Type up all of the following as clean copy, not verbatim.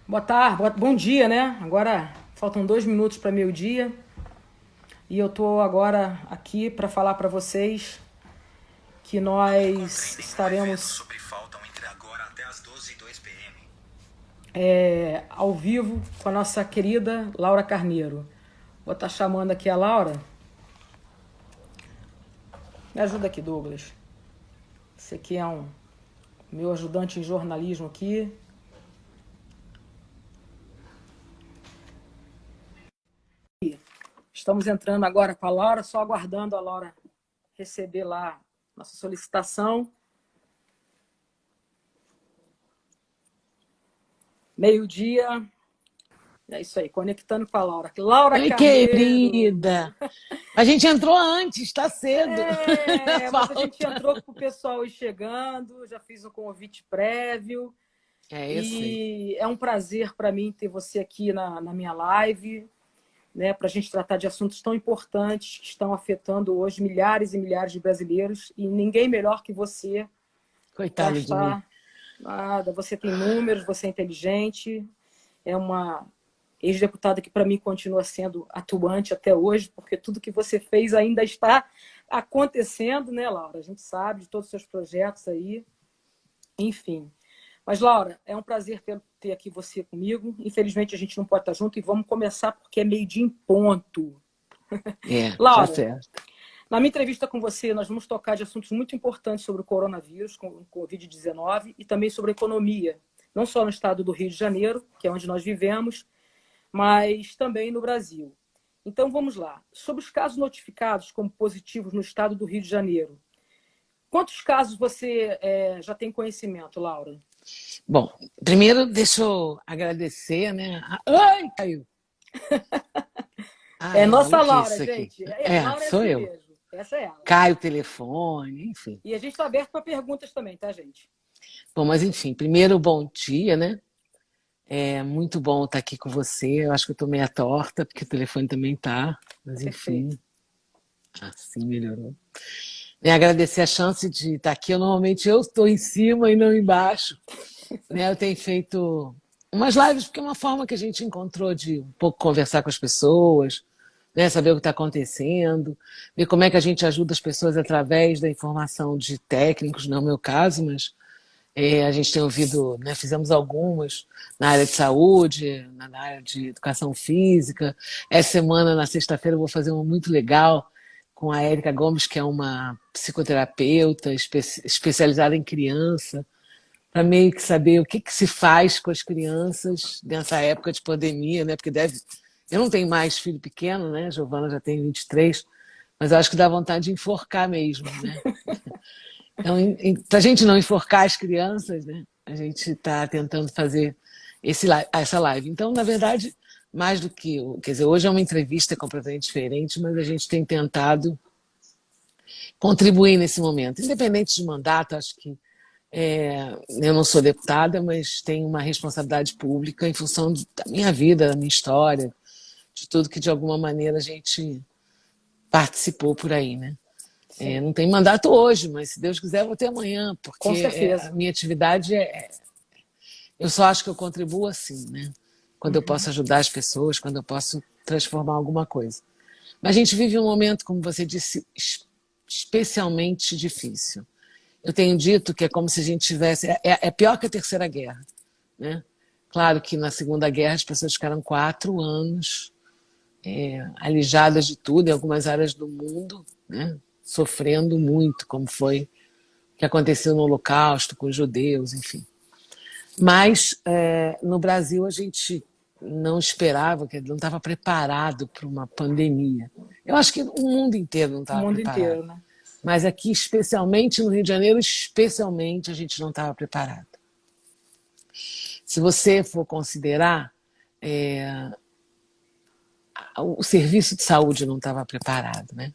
Boa tarde, bom dia, né? Agora faltam 2 minutos para meio-dia e eu tô agora aqui para falar para vocês que nós estaremos ao vivo com a nossa querida Laura Carneiro. Vou estar chamando aqui a Laura. Me ajuda aqui, Douglas. Esse aqui é meu ajudante em jornalismo aqui. Estamos entrando agora com a Laura, só aguardando a Laura receber lá nossa solicitação. Meio-dia. É isso aí, conectando com a Laura. Laura Oi, Carneiro. querida. A gente entrou antes, está cedo. Mas a gente Falta. entrou com o pessoal aí chegando, já fiz um convite prévio. Eu sei. E é um prazer para mim ter você aqui na minha live, né, para a gente tratar de assuntos tão importantes que estão afetando hoje milhares e milhares de brasileiros. E ninguém melhor que você para Coitada de mim. estar. Nada, você tem números, você é inteligente, é uma ex-deputada que para mim continua sendo atuante até hoje, porque tudo que você fez ainda está acontecendo, né, Laura? A gente sabe de todos os seus projetos aí, enfim. Mas, Laura, é um prazer ter aqui você comigo. Infelizmente, a gente não pode estar junto e vamos começar porque é meio-dia em ponto. Tá Laura, certo. na minha entrevista com você, nós vamos tocar de assuntos muito importantes sobre o coronavírus, com o Covid-19, e também sobre a economia, não só no estado do Rio de Janeiro, que é onde nós vivemos, mas também no Brasil. Então, vamos lá. Sobre os casos notificados como positivos no estado do Rio de Janeiro, quantos casos você já tem conhecimento, Laura? Bom, primeiro deixa eu agradecer, né? Ai, caiu. É É nossa Laura, maluquice aqui. gente. Laura é Sou assim eu. mesmo. Essa é ela. Cai o telefone, enfim. E a gente está aberto para perguntas também, tá, gente? Bom, mas enfim, primeiro, bom dia, né? É muito bom estar aqui com você. Eu acho que eu tô meia torta, porque o telefone também tá. Mas Perfeito. enfim, assim melhorou. E agradecer a chance de estar aqui. Normalmente eu estou em cima e não embaixo. Né? Eu tenho feito umas lives porque é uma forma que a gente encontrou de um pouco conversar com as pessoas, né? Saber o que está acontecendo, ver como é que a gente ajuda as pessoas através da informação de técnicos, não é o meu caso, mas a gente tem ouvido, né? Fizemos algumas na área de saúde, na área de educação física. Essa semana, na sexta-feira, eu vou fazer uma muito legal com a Érica Gomes, que é uma psicoterapeuta especializada em criança, para meio que saber o que, que se faz com as crianças nessa época de pandemia, né? Porque deve. Eu não tenho mais filho pequeno, né? Giovana já tem 23, mas eu acho que dá vontade de enforcar mesmo, né? Então, para a gente não enforcar as crianças, né? A gente está tentando fazer essa live. Então, na verdade, mais do que. Quer dizer, hoje é uma entrevista completamente diferente, mas a gente tem tentado contribuir nesse momento. Independente de mandato, acho que eu não sou deputada, mas tenho uma responsabilidade pública em função da minha vida, da minha história, de tudo que de alguma maneira a gente participou por aí, né? Sim, Não tem mandato hoje, mas se Deus quiser, eu vou ter amanhã, com porque a certeza. minha atividade eu só acho que eu contribuo assim, né? Quando eu Uhum. posso ajudar as pessoas, quando eu posso transformar alguma coisa. Mas a gente vive um momento, como você disse, especialmente difícil. Eu tenho dito que é como se a gente tivesse. É pior que a Terceira Guerra, né? Claro que na Segunda Guerra as pessoas ficaram 4 anos alijadas de tudo em algumas áreas do mundo, né? Sofrendo muito, como foi o que aconteceu no Holocausto com os judeus, enfim. Mas no Brasil a gente não esperava, não estava preparado para uma pandemia. Eu acho que o mundo inteiro não O estava mundo preparado. inteiro, né? Mas aqui, especialmente no Rio de Janeiro, especialmente, a gente não estava preparado. Se você for considerar, o serviço de saúde não estava preparado, né?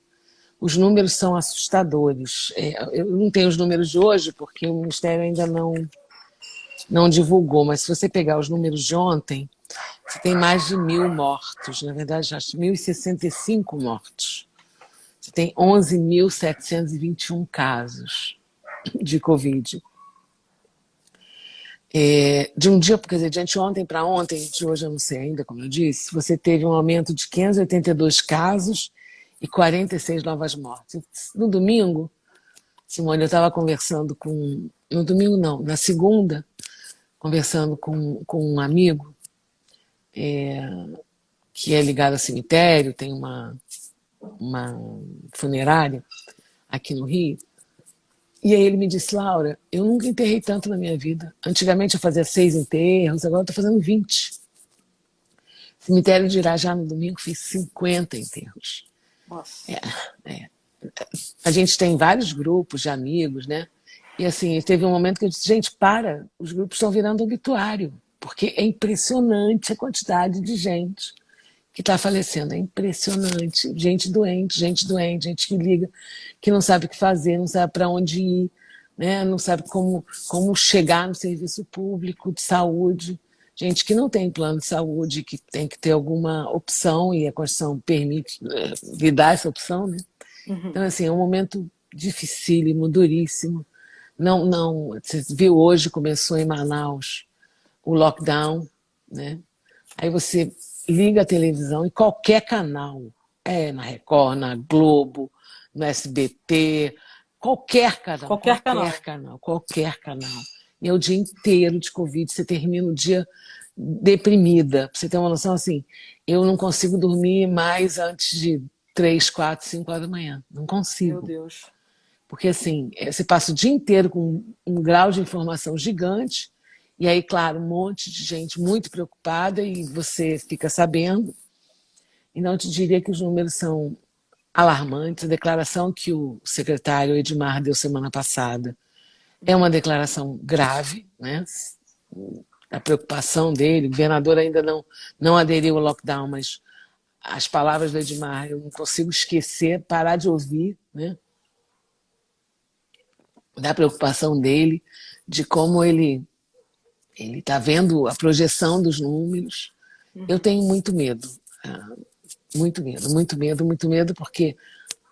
Os números são assustadores. Eu não tenho os números de hoje, porque o Ministério ainda não divulgou, mas se você pegar os números de ontem, você tem mais de 1.000 mortos. Na verdade, acho 1.065 mortos. Você tem 11.721 casos de Covid. De um dia, quer dizer, de anteontem para ontem, de hoje eu não sei ainda, como eu disse, você teve um aumento de 582 casos e 46 novas mortes. No domingo, Simone, eu estava conversando com... No domingo não, na segunda, conversando com um amigo que é ligado ao cemitério, tem uma funerária aqui no Rio. E aí ele me disse, Laura, eu nunca enterrei tanto na minha vida. Antigamente eu fazia 6 enterros, agora eu estou fazendo 20. O cemitério de Irajá no domingo fez 50 enterros. Nossa. É. A gente tem vários grupos de amigos, né? E assim, teve um momento que eu disse, gente, para, os grupos estão virando obituário, porque é impressionante a quantidade de gente que está falecendo. É impressionante. Gente doente, gente que liga, que não sabe o que fazer, não sabe para onde ir, né? Não sabe como chegar no serviço público de saúde. Gente que não tem plano de saúde, que tem que ter alguma opção, e a Constituição permite lhe dar essa opção, né? Então, assim, é um momento dificílimo, duríssimo. Não, você viu hoje, começou em Manaus o lockdown, né? Aí você liga a televisão e qualquer canal, na Record, na Globo, no SBT, qualquer canal. E é o dia inteiro de Covid, você termina o dia deprimida. Pra você ter uma noção, assim, eu não consigo dormir mais antes de 3, 4, 5 horas da manhã. Não Meu consigo. Deus. Porque, assim, você passa o dia inteiro com um grau de informação gigante, e aí, claro, um monte de gente muito preocupada, e você fica sabendo. E não te diria que os números são alarmantes. A declaração que o secretário Edmar deu semana passada é uma declaração grave, né? A preocupação dele, o governador ainda não aderiu ao lockdown, mas as palavras do Edmar eu não consigo esquecer, parar de ouvir, né? Da preocupação dele, de como ele está vendo a projeção dos números. Eu tenho muito medo, muito medo, porque,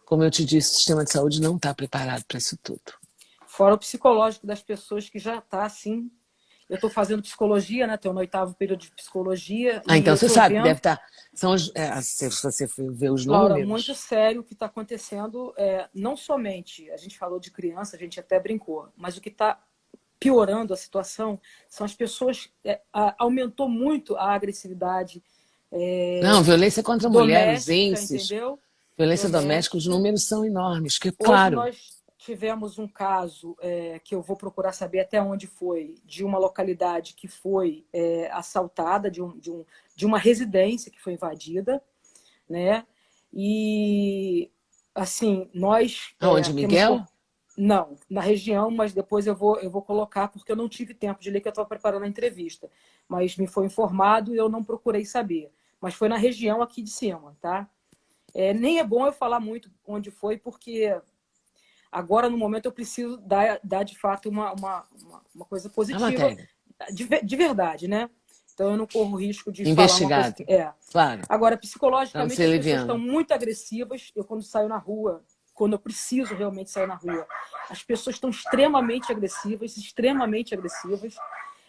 como eu te disse, o sistema de saúde não está preparado para isso tudo. Fora o psicológico das pessoas que já está assim. Eu estou fazendo psicologia, né? Estou no 8º período de psicologia. Então e você sabe, vendo, deve estar. Se você ver os Laura, números. muito sério o que está acontecendo. Não somente, a gente falou de criança, a gente até brincou, mas o que está piorando a situação são as pessoas. Aumentou muito a agressividade Não, violência contra a mulher, os doméstica, índices, entendeu? violência doméstica, os números são enormes. Que, Hoje claro, nós tivemos um caso que eu vou procurar saber até onde foi, de uma localidade que foi assaltada, de uma residência que foi invadida, né? E, assim, nós aonde, temos... Miguel? Não, na região, mas depois eu vou colocar, porque eu não tive tempo de ler, que eu estava preparando a entrevista. Mas me foi informado e eu não procurei saber. Mas foi na região aqui de cima, tá? Nem é bom eu falar muito onde foi, porque agora, no momento, eu preciso dar de fato, uma coisa A positiva, matéria. de verdade, né? Então, eu não corro risco de falar uma coisa Investigado. Claro. Agora, Para psicologicamente, você as pessoas estão aliviando. muito agressivas. Eu, quando saio na rua, quando eu preciso realmente sair na rua, as pessoas estão extremamente agressivas,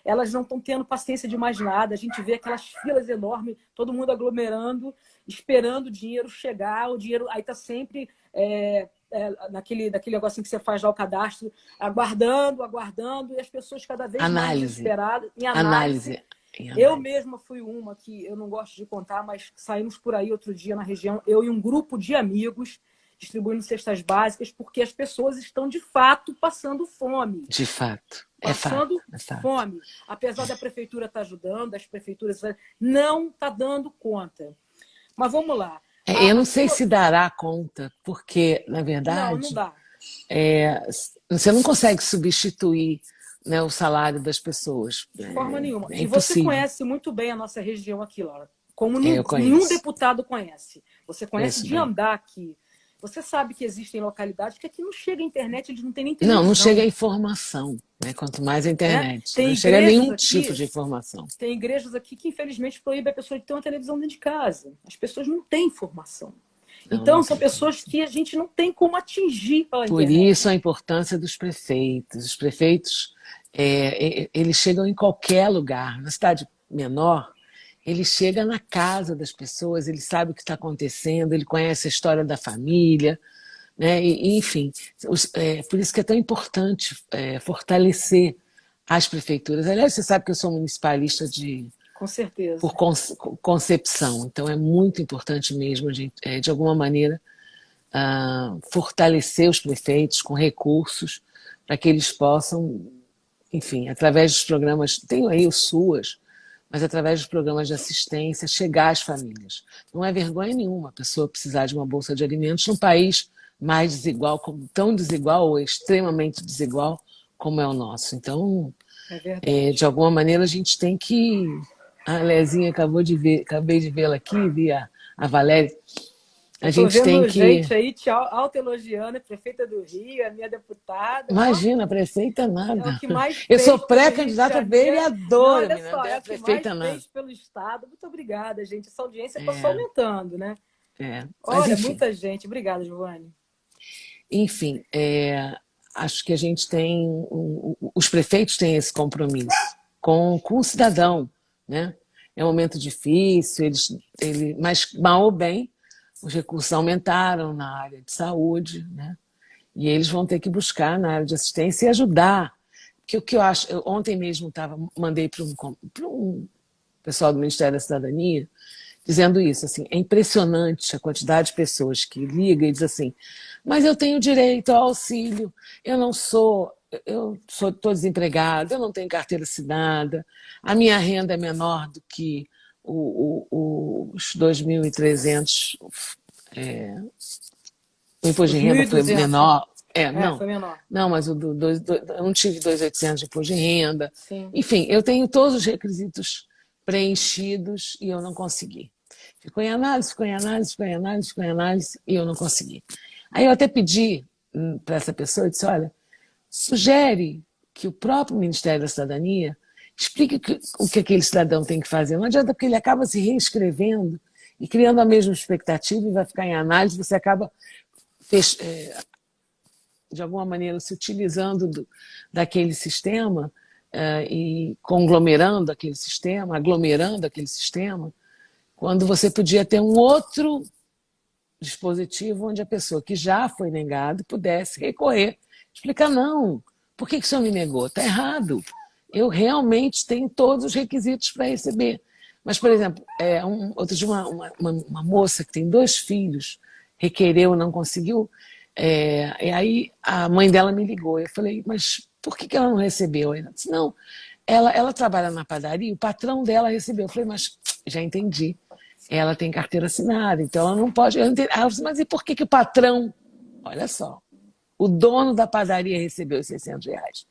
Elas não estão tendo paciência de mais nada. A gente vê aquelas filas enormes, todo mundo aglomerando, esperando o dinheiro chegar. O dinheiro aí está sempre naquele negocinho que você faz lá o cadastro, aguardando, e as pessoas cada vez mais desesperadas em análise. Eu mesma fui uma que eu não gosto de contar, mas saímos por aí outro dia na região, eu e um grupo de amigos, distribuindo cestas básicas, porque as pessoas estão, de fato, passando fome. De fato. Passando fome. Apesar da prefeitura estar ajudando, as prefeituras não está dando conta. Mas vamos lá. Eu não sei se dará conta, porque, na verdade, não dá. Você não consegue substituir, né, o salário das pessoas. De forma nenhuma. É e você impossível. conhece muito bem a nossa região aqui, Laura. Como nenhum deputado conhece. Você conhece de andar aqui. Você sabe que existem localidades que aqui não chega a internet, eles não têm nem televisão. Não chega a informação, né? Quanto mais a internet. Não chega a nenhum tipo de informação. Tem igrejas aqui que, infelizmente, proíbem a pessoa de ter uma televisão dentro de casa. As pessoas não têm informação. Então, são pessoas que a gente não tem como atingir pela internet. Por isso a importância dos prefeitos. Os prefeitos Eles chegam em qualquer lugar. Na cidade menor, ele chega na casa das pessoas, ele sabe o que está acontecendo, ele conhece a história da família, né? Enfim, por isso que é tão importante fortalecer as prefeituras. Aliás, você sabe que eu sou municipalista Com certeza. por concepção, então é muito importante mesmo, de alguma maneira, fortalecer os prefeitos com recursos para que eles possam, enfim, através dos programas, tem aí o SUAS, mas através dos programas de assistência, chegar às famílias. Não é vergonha nenhuma a pessoa precisar de uma bolsa de alimentos num país mais desigual, tão desigual ou extremamente desigual como é o nosso. Então, de alguma maneira, a gente tem que... A Lezinha acabei de vê-la aqui, vi a Valéria. A gente tem que... gente aí te autoelogiando, prefeita do Rio, a minha deputada. Imagina, prefeita nada. É o que mais eu sou pré-candidata a vereadora, olha só, é o que prefeita mais nada. fez pelo Estado. Muito obrigada, gente. Essa audiência passou aumentando, né? Olha, muita gente. Obrigada, Giovanni. Enfim, acho que a gente tem... Os prefeitos têm esse compromisso com o cidadão, né? É um momento difícil, mas mal ou bem, os recursos aumentaram na área de saúde, né? E eles vão ter que buscar na área de assistência e ajudar. Porque o que eu acho... ontem mesmo mandei para um pessoal do Ministério da Cidadania dizendo isso, assim, é impressionante a quantidade de pessoas que liga e diz assim, mas eu tenho direito ao auxílio, eu estou desempregado, eu não tenho carteira assinada, a minha renda é menor do que os 2.300, o imposto de renda foi menor. Foi menor. Não, mas eu não tive 2.800 de imposto de renda. Sim. Enfim, eu tenho todos os requisitos preenchidos e eu não consegui. Ficou em análise e eu não consegui. Aí eu até pedi para essa pessoa, eu disse, olha, sugere que o próprio Ministério da Cidadania explique o que aquele cidadão tem que fazer. Não adianta, porque ele acaba se reescrevendo e criando a mesma expectativa e vai ficar em análise, você acaba, de alguma maneira, se utilizando daquele sistema e conglomerando aquele sistema, aglomerando aquele sistema, quando você podia ter um outro dispositivo onde a pessoa que já foi negada pudesse recorrer, explicar, não, por que o senhor me negou? Está errado. Eu realmente tenho todos os requisitos para receber. Mas, por exemplo, outro dia uma moça que tem 2 filhos requereu, não conseguiu, e aí a mãe dela me ligou. Eu falei, mas por que ela não recebeu? Ela disse, não, ela trabalha na padaria, o patrão dela recebeu. Eu falei, mas já entendi. Ela tem carteira assinada, então ela não pode... Ela disse, mas e por que o patrão... Olha só, o dono da padaria recebeu os R$600.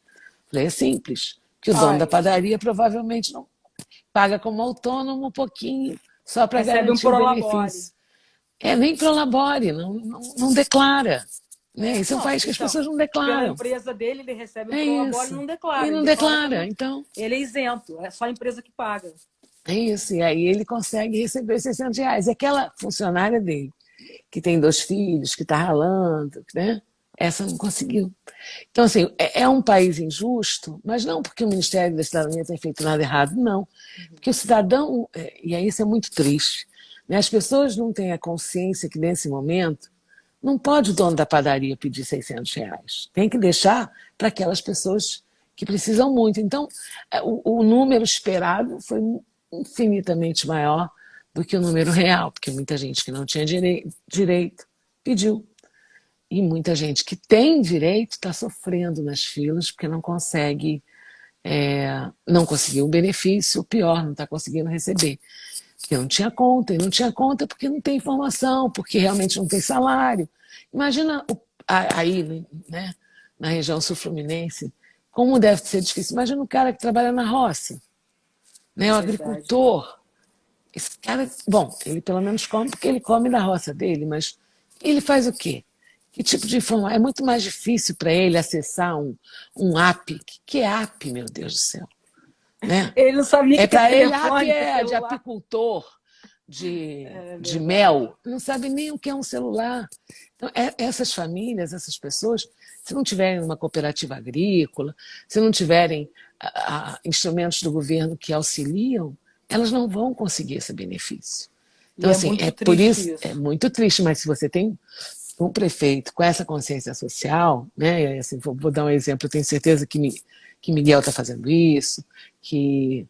Falei, é simples, que o dono da padaria provavelmente não paga como autônomo um pouquinho, só para garantir o benefício. Nem prolabore, não declara. Né? Isso é um país que as pessoas não declaram. Pela empresa dele, ele recebe o prolabore e não declara. E não declara, então... Ele é isento, é só a empresa que paga. É isso, e aí ele consegue receber os R$600. E aquela funcionária dele, que tem 2 filhos, que está ralando, né? Essa não conseguiu. Então, assim, é um país injusto, mas não porque o Ministério da Cidadania tenha feito nada errado, não. Porque o cidadão, e aí isso é muito triste, né? As pessoas não têm a consciência que, nesse momento, não pode o dono da padaria pedir R$600. Tem que deixar para aquelas pessoas que precisam muito. Então, o número esperado foi infinitamente maior do que o número real, porque muita gente que não tinha direito pediu. E muita gente que tem direito está sofrendo nas filas porque não consegue, não conseguiu o benefício, o pior, não está conseguindo receber. Porque não tinha conta, e não tinha conta porque não tem informação, porque realmente não tem salário. Imagina aí, né, na região sul-fluminense, como deve ser difícil. Imagina o cara que trabalha na roça, né, o agricultor. Esse cara, bom, ele pelo menos come porque ele come da roça dele, mas ele faz o quê? Que tipo de informação? É muito mais difícil para ele acessar um app. Que é app, meu Deus do céu? Né? Ele não sabia que para ele, app de apicultor, de mel. Não sabe nem o que é um celular. Então, essas famílias, essas pessoas se não tiverem uma cooperativa agrícola, se não tiverem instrumentos do governo que auxiliam, elas não vão conseguir esse benefício. E Então, é assim, muito por triste isso, é isso. muito triste, mas se você tem um prefeito com essa consciência social, né, e assim, vou dar um exemplo, eu tenho certeza que Miguel está fazendo isso, que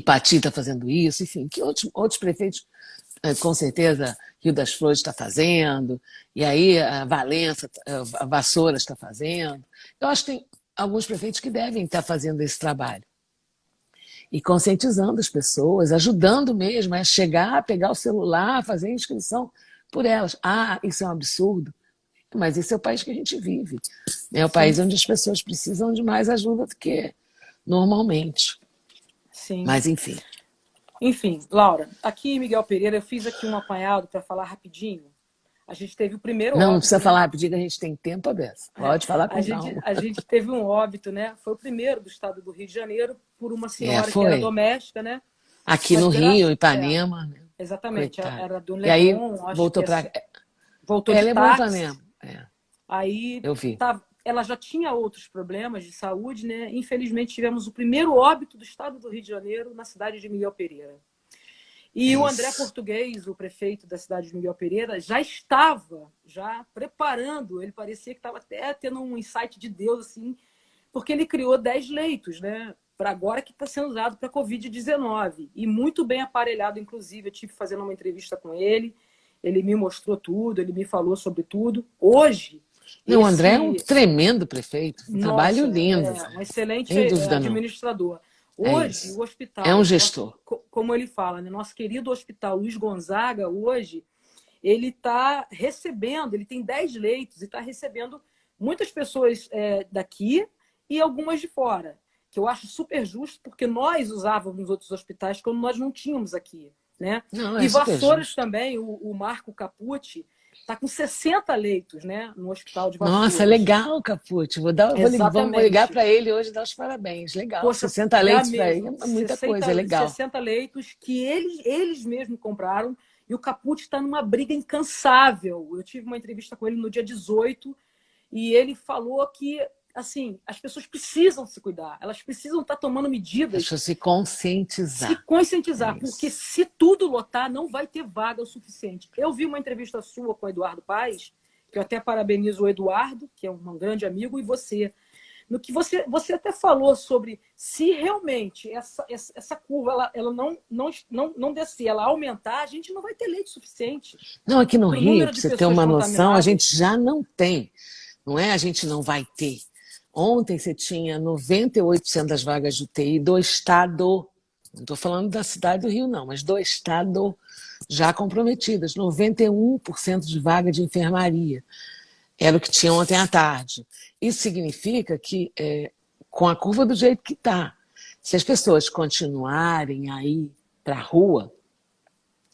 Pati está fazendo isso, enfim, que outros prefeitos, com certeza, Rio das Flores está fazendo, e aí a Valença, a Vassouras está fazendo. Eu acho que tem alguns prefeitos que devem estar fazendo esse trabalho. E conscientizando as pessoas, ajudando mesmo a chegar, pegar o celular, fazer a inscrição por elas. Ah, isso é um absurdo. Mas esse é o país que a gente vive. É o país Sim, onde as pessoas precisam de mais ajuda do que normalmente. sim. Mas, enfim. Enfim, Laura, aqui Miguel Pereira, eu fiz aqui um apanhado para falar rapidinho. A gente teve o primeiro Não óbito, precisa né? falar rapidinho, que a gente tem tempo aberto. Pode falar A com gente, calma. a gente teve um óbito, né? Foi o primeiro do estado do Rio de Janeiro por uma senhora que era Foi. doméstica, né? Aqui Mas no Rio, é, Ipanema, né? exatamente, Coitado. era do E aí Leblon, acho que voltou para. voltou de Ela é bom táxi. Ipanema. É, Aí eu vi. ela já tinha outros problemas de saúde, né? Infelizmente tivemos o primeiro óbito do estado do Rio de Janeiro na cidade de Miguel Pereira. É E o André isso. Português, o prefeito da cidade de Miguel Pereira, já estava preparando, ele parecia que estava até tendo um insight de Deus, assim, porque ele criou 10 leitos, né? Para agora que está sendo usado para a Covid-19. E muito bem aparelhado, inclusive. Eu tive fazendo uma entrevista com ele me mostrou tudo, ele me falou sobre tudo. Hoje, Não, o André é um esse tremendo prefeito, um trabalho nossa, lindo, um excelente sem dúvida não. administrador. É Hoje, o isso. É um hospital, gestor. como ele fala, né, nosso querido hospital Luiz Gonzaga, hoje, ele está recebendo, ele tem 10 leitos e está recebendo muitas pessoas daqui e algumas de fora, que eu acho super justo, porque nós usávamos outros hospitais quando nós não tínhamos aqui. Né? Não, é E super Vassouras justo. também, o Marco Capucci, está com 60 leitos, né, no hospital de Nossa, Vassouras. legal, Capucci. Vamos ligar Exatamente. para ele hoje e dar os parabéns. Legal. Poxa, 60 dá leitos para ele mesmo. é muita coisa, é legal. 60 leitos que eles mesmos compraram e o Capucci está numa briga incansável. Eu tive uma entrevista com ele no dia 18 e ele falou que assim, as pessoas precisam se cuidar, elas precisam estar tomando medidas, Deixa eu se se conscientizar. É conscientizar, porque isso. se tudo lotar, não vai ter vaga o suficiente. Eu vi uma entrevista sua com o Eduardo Paes, que eu até parabenizo o Eduardo, que é um grande amigo, e você. No que você até falou sobre se realmente essa curva ela não descer, ela aumentar, a gente não vai ter leite suficiente Não, aqui no para o Rio, número para de você ter pessoas uma noção, a contaminadas. gente já não tem. Não é a gente não vai ter. Ontem você tinha 98% das vagas de UTI do Estado. Não estou falando da cidade do Rio, não, mas do Estado já comprometidas. 91% de vaga de enfermaria. Era o que tinha ontem à tarde. Isso significa que, com a curva do jeito que está, se as pessoas continuarem a ir para a rua,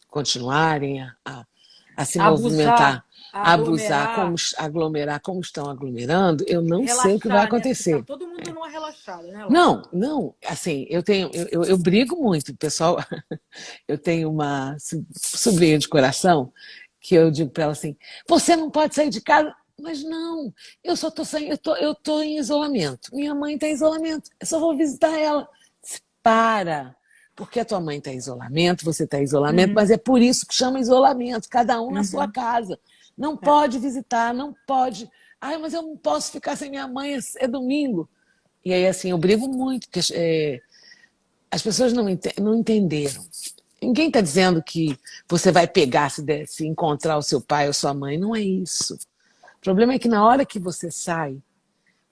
continuarem a se Abusar, movimentar, a a abusar, aglomerar, aglomerar como estão aglomerando, eu não sei o que vai relaxar, né? Porque tá acontecer. todo mundo numa relaxada, né, Laura? Não, não, assim, eu brigo muito, pessoal. Eu tenho uma sobrinha de coração que eu digo para ela assim: você não pode sair de casa. Mas não, eu só estou saindo, eu tô em isolamento. Minha mãe está em isolamento, eu só vou visitar ela. Para, porque a tua mãe está em isolamento, você está em isolamento, Uhum, mas é por isso que chama isolamento, cada um na sua uhum, casa. Não é. pode visitar, não pode. Ai, mas eu não posso ficar sem minha mãe, é domingo. E aí, assim, eu brigo muito, porque as pessoas não entenderam. Ninguém está dizendo que você vai pegar se encontrar o seu pai ou sua mãe. Não é isso. O problema é que na hora que você sai,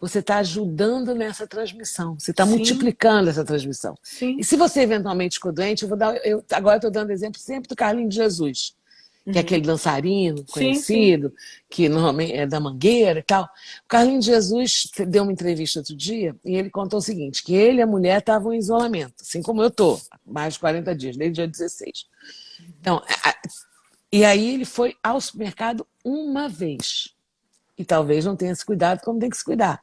você está ajudando nessa transmissão. Você está Sim, multiplicando essa transmissão. E sim. se você eventualmente ficou doente, agora estou dando exemplo sempre do Carlinhos de Jesus, que é Uhum. aquele dançarino Sim, sim. conhecido, que normalmente é da Mangueira e tal. O Carlinhos de Jesus deu uma entrevista outro dia e ele contou o seguinte, que ele e a mulher estavam em isolamento, assim como eu estou, há mais de 40 dias, desde dia 16. Então, e aí ele foi ao supermercado uma vez. E talvez não tenha se cuidado como tem que se cuidar.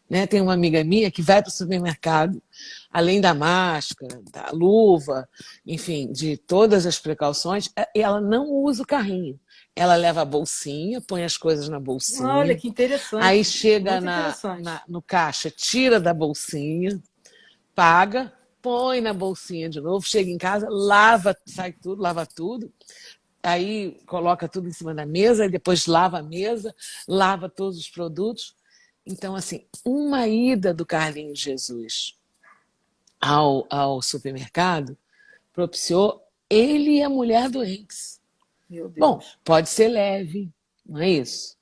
Né? Tem uma amiga minha que vai para o supermercado, além da máscara, da luva, enfim, de todas as precauções, e ela não usa o carrinho. ela leva a bolsinha, põe as coisas na Olha, bolsinha, que interessante. aí chega Muito interessante. no caixa, tira da bolsinha, paga, põe na bolsinha de novo, chega em casa, lava, sai tudo, lava tudo, aí coloca tudo em cima da mesa, e depois lava a mesa, lava todos os produtos. Então, assim, uma ida do Carlinhos Jesus ao supermercado propiciou ele e a mulher doentes. Meu Bom, Deus. pode ser leve, não é isso?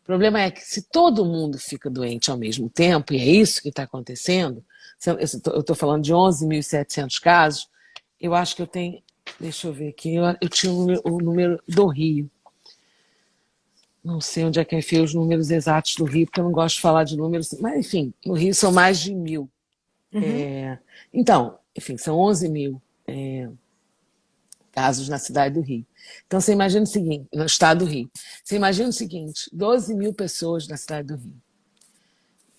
O problema é que se todo mundo fica doente ao mesmo tempo, e é isso que está acontecendo, eu estou falando de 11.700 casos, eu acho que eu tenho, deixa eu ver aqui, eu tinha o número do Rio. Não sei onde é que eu enfiei os números exatos do Rio, porque eu não gosto de falar de números, mas enfim, no Rio são mais de 1.000. Uhum. Então, enfim, são 11.000 casos na cidade do Rio. Então, você imagina o seguinte, no estado do Rio. Você imagina o seguinte, 12.000 pessoas na cidade do Rio.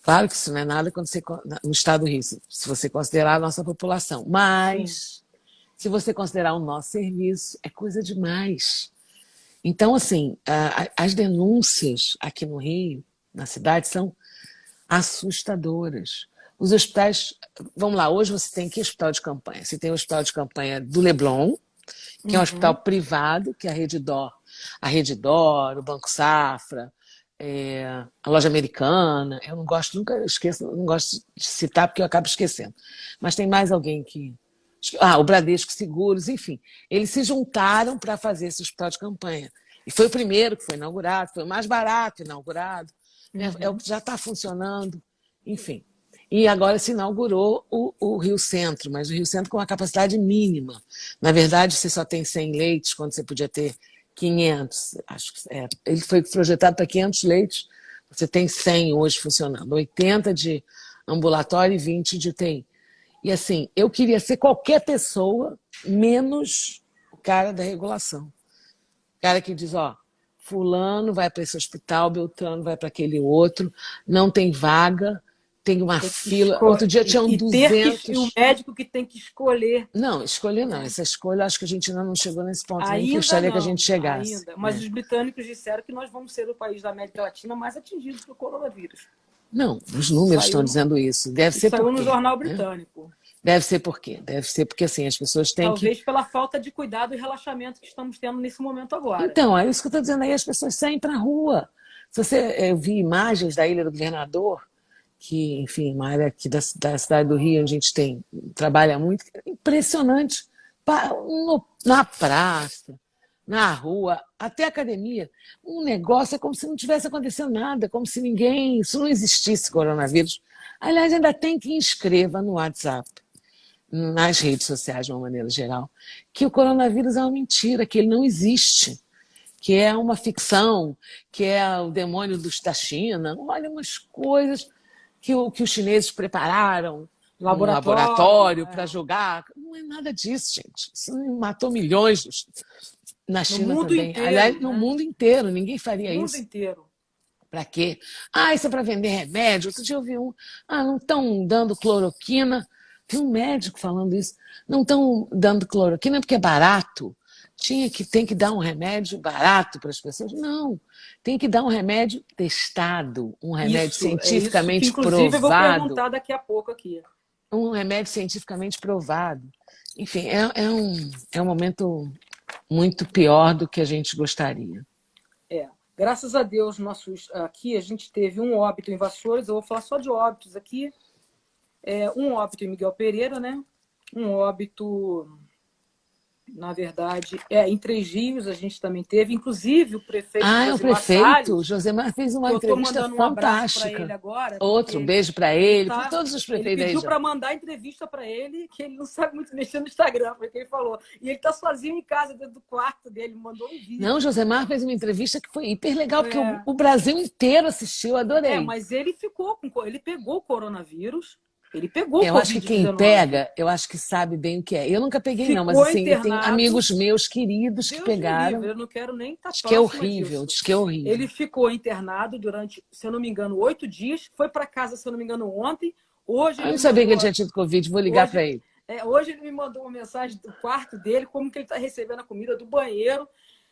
Claro que isso não é nada quando você, no estado do Rio, se você considerar a nossa população. Sim. Mas, se você considerar o nosso serviço, é coisa demais. Então, assim, as denúncias aqui no Rio, na cidade, são assustadoras. Os hospitais, vamos lá, hoje você tem que hospital de campanha? Você tem o hospital de campanha do Leblon, que é um hospital Uhum. privado, que é a Rede D'Or, o Banco Safra, a Loja Americana. Eu não gosto, nunca esqueço, não gosto de citar porque eu acabo esquecendo. Mas tem mais alguém que. O Bradesco Seguros, enfim. Eles se juntaram para fazer esse hospital de campanha. E foi o primeiro que foi inaugurado, foi o mais barato inaugurado, né? É o Uhum. que já está funcionando, enfim. E agora se inaugurou o Rio Centro, mas o Rio Centro com uma capacidade mínima. Na verdade, você só tem 100 leitos, quando você podia ter 500. Acho que ele foi projetado para 500 leitos, você tem 100 hoje funcionando, 80 de ambulatório e 20 de UTI. E assim, eu queria ser qualquer pessoa, menos o cara da regulação. O cara que diz, ó, fulano vai para esse hospital, Beltrano vai para aquele outro, não tem vaga, tem uma Tem que fila. Outro dia tinham e o 200. médico que tem que escolher, Não, escolher não. né? Essa escolha, acho que a gente ainda não chegou nesse ponto, nem Ainda gostaria que a gente não, chegasse. ainda. Mas Né? os britânicos disseram que nós vamos ser o país da América Latina mais atingido pelo coronavírus. Não, os números estão Saiu, dizendo isso. Deve ser saiu por no quê? jornal Né? britânico. Deve ser por quê? Deve ser porque assim, as pessoas têm que. Talvez pela falta de cuidado e relaxamento que estamos tendo nesse momento agora. Então, é isso que eu estou dizendo aí, as pessoas saem para a rua. Se você eu vi imagens da Ilha do Governador, que, enfim, uma área aqui da cidade do Rio, onde a gente trabalha muito, impressionante. Na praça, na rua, até academia. Um negócio é como se não tivesse acontecendo nada, como se ninguém, se não existisse coronavírus. Aliás, ainda tem que inscreva no WhatsApp, nas redes sociais de uma maneira geral, que o coronavírus é uma mentira, que ele não existe, que é uma ficção, que é o demônio da China. Olha umas coisas que os chineses prepararam num Laboratório, laboratório para jogar. Não é nada disso, gente. Isso matou milhões na no China mundo também. inteiro, Aliás, no né? mundo inteiro, ninguém No faria mundo isso. inteiro. Para quê? Isso é para vender remédio. Outro dia eu vi não estão dando cloroquina. Vi um médico falando isso. Não estão dando cloroquina porque é barato. Tem que dar um remédio barato para as pessoas. Não, tem que dar um remédio testado, um remédio É isso que, cientificamente inclusive, eu vou provado, perguntar daqui a pouco aqui. um remédio cientificamente provado. Enfim, é um momento muito pior do que a gente gostaria. Graças a Deus, aqui a gente teve um óbito em Vassouras. Eu vou falar só de óbitos aqui. Um óbito em Miguel Pereira, né? Um óbito, na verdade, em Três Rios a gente também teve. Inclusive, o prefeito É o Josimar prefeito. Salles, Josemar fez que uma eu estou entrevista mandando um abraço para ele fantástica. agora, Outro porque beijo para ele, para todos os ele prefeitos da pediu região. para mandar entrevista para ele, que ele não sabe muito mexer no Instagram, foi o que ele falou. E ele está sozinho em casa, dentro do quarto dele, mandou um vídeo. Não, Josemar fez uma entrevista que foi hiper legal, porque o Brasil inteiro assistiu, adorei. Mas ele pegou o coronavírus, ele pegou o Eu acho que quem Covid-19. pega, eu acho que sabe bem o que é. Eu nunca peguei, não, mas Ficou assim, eu tenho internado. amigos meus queridos que Deus me livre, pegaram. eu não quero nem estar Diz que é próxima horrível, disso. diz que é horrível. Ele ficou internado durante, se eu não me engano, 8 dias. Foi para casa, se eu não me engano, ontem. Hoje Eu não sabia que ele tinha tido Covid, vou ligar para ele. Hoje ele me mandou uma mensagem do quarto dele, como que ele está recebendo a comida do banheiro.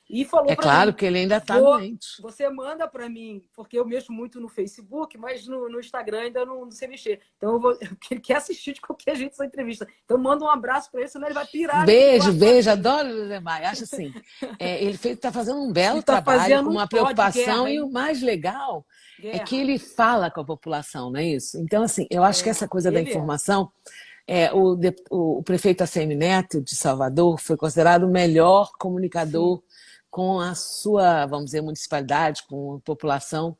E falou É para claro mim, que ele ainda está doente. você manda para mim, porque eu mexo muito no Facebook, mas no Instagram ainda não sei mexer. Então, porque ele quer assistir de qualquer jeito essa entrevista. Então, manda um abraço para ele, senão ele vai pirar aqui Beijo, embaixo pra beijo, mim. adoro o Lindomar. Acho assim, ele está fazendo um Ele belo está trabalho, fazendo com um uma ó de preocupação, guerra, e o hein? mais legal é que Guerra. ele fala com a população, não é isso? Então, assim, eu acho que essa coisa da Ele é. informação, o prefeito ACM Neto de Salvador foi considerado o melhor Sim. comunicador com a sua, vamos dizer, municipalidade, com a população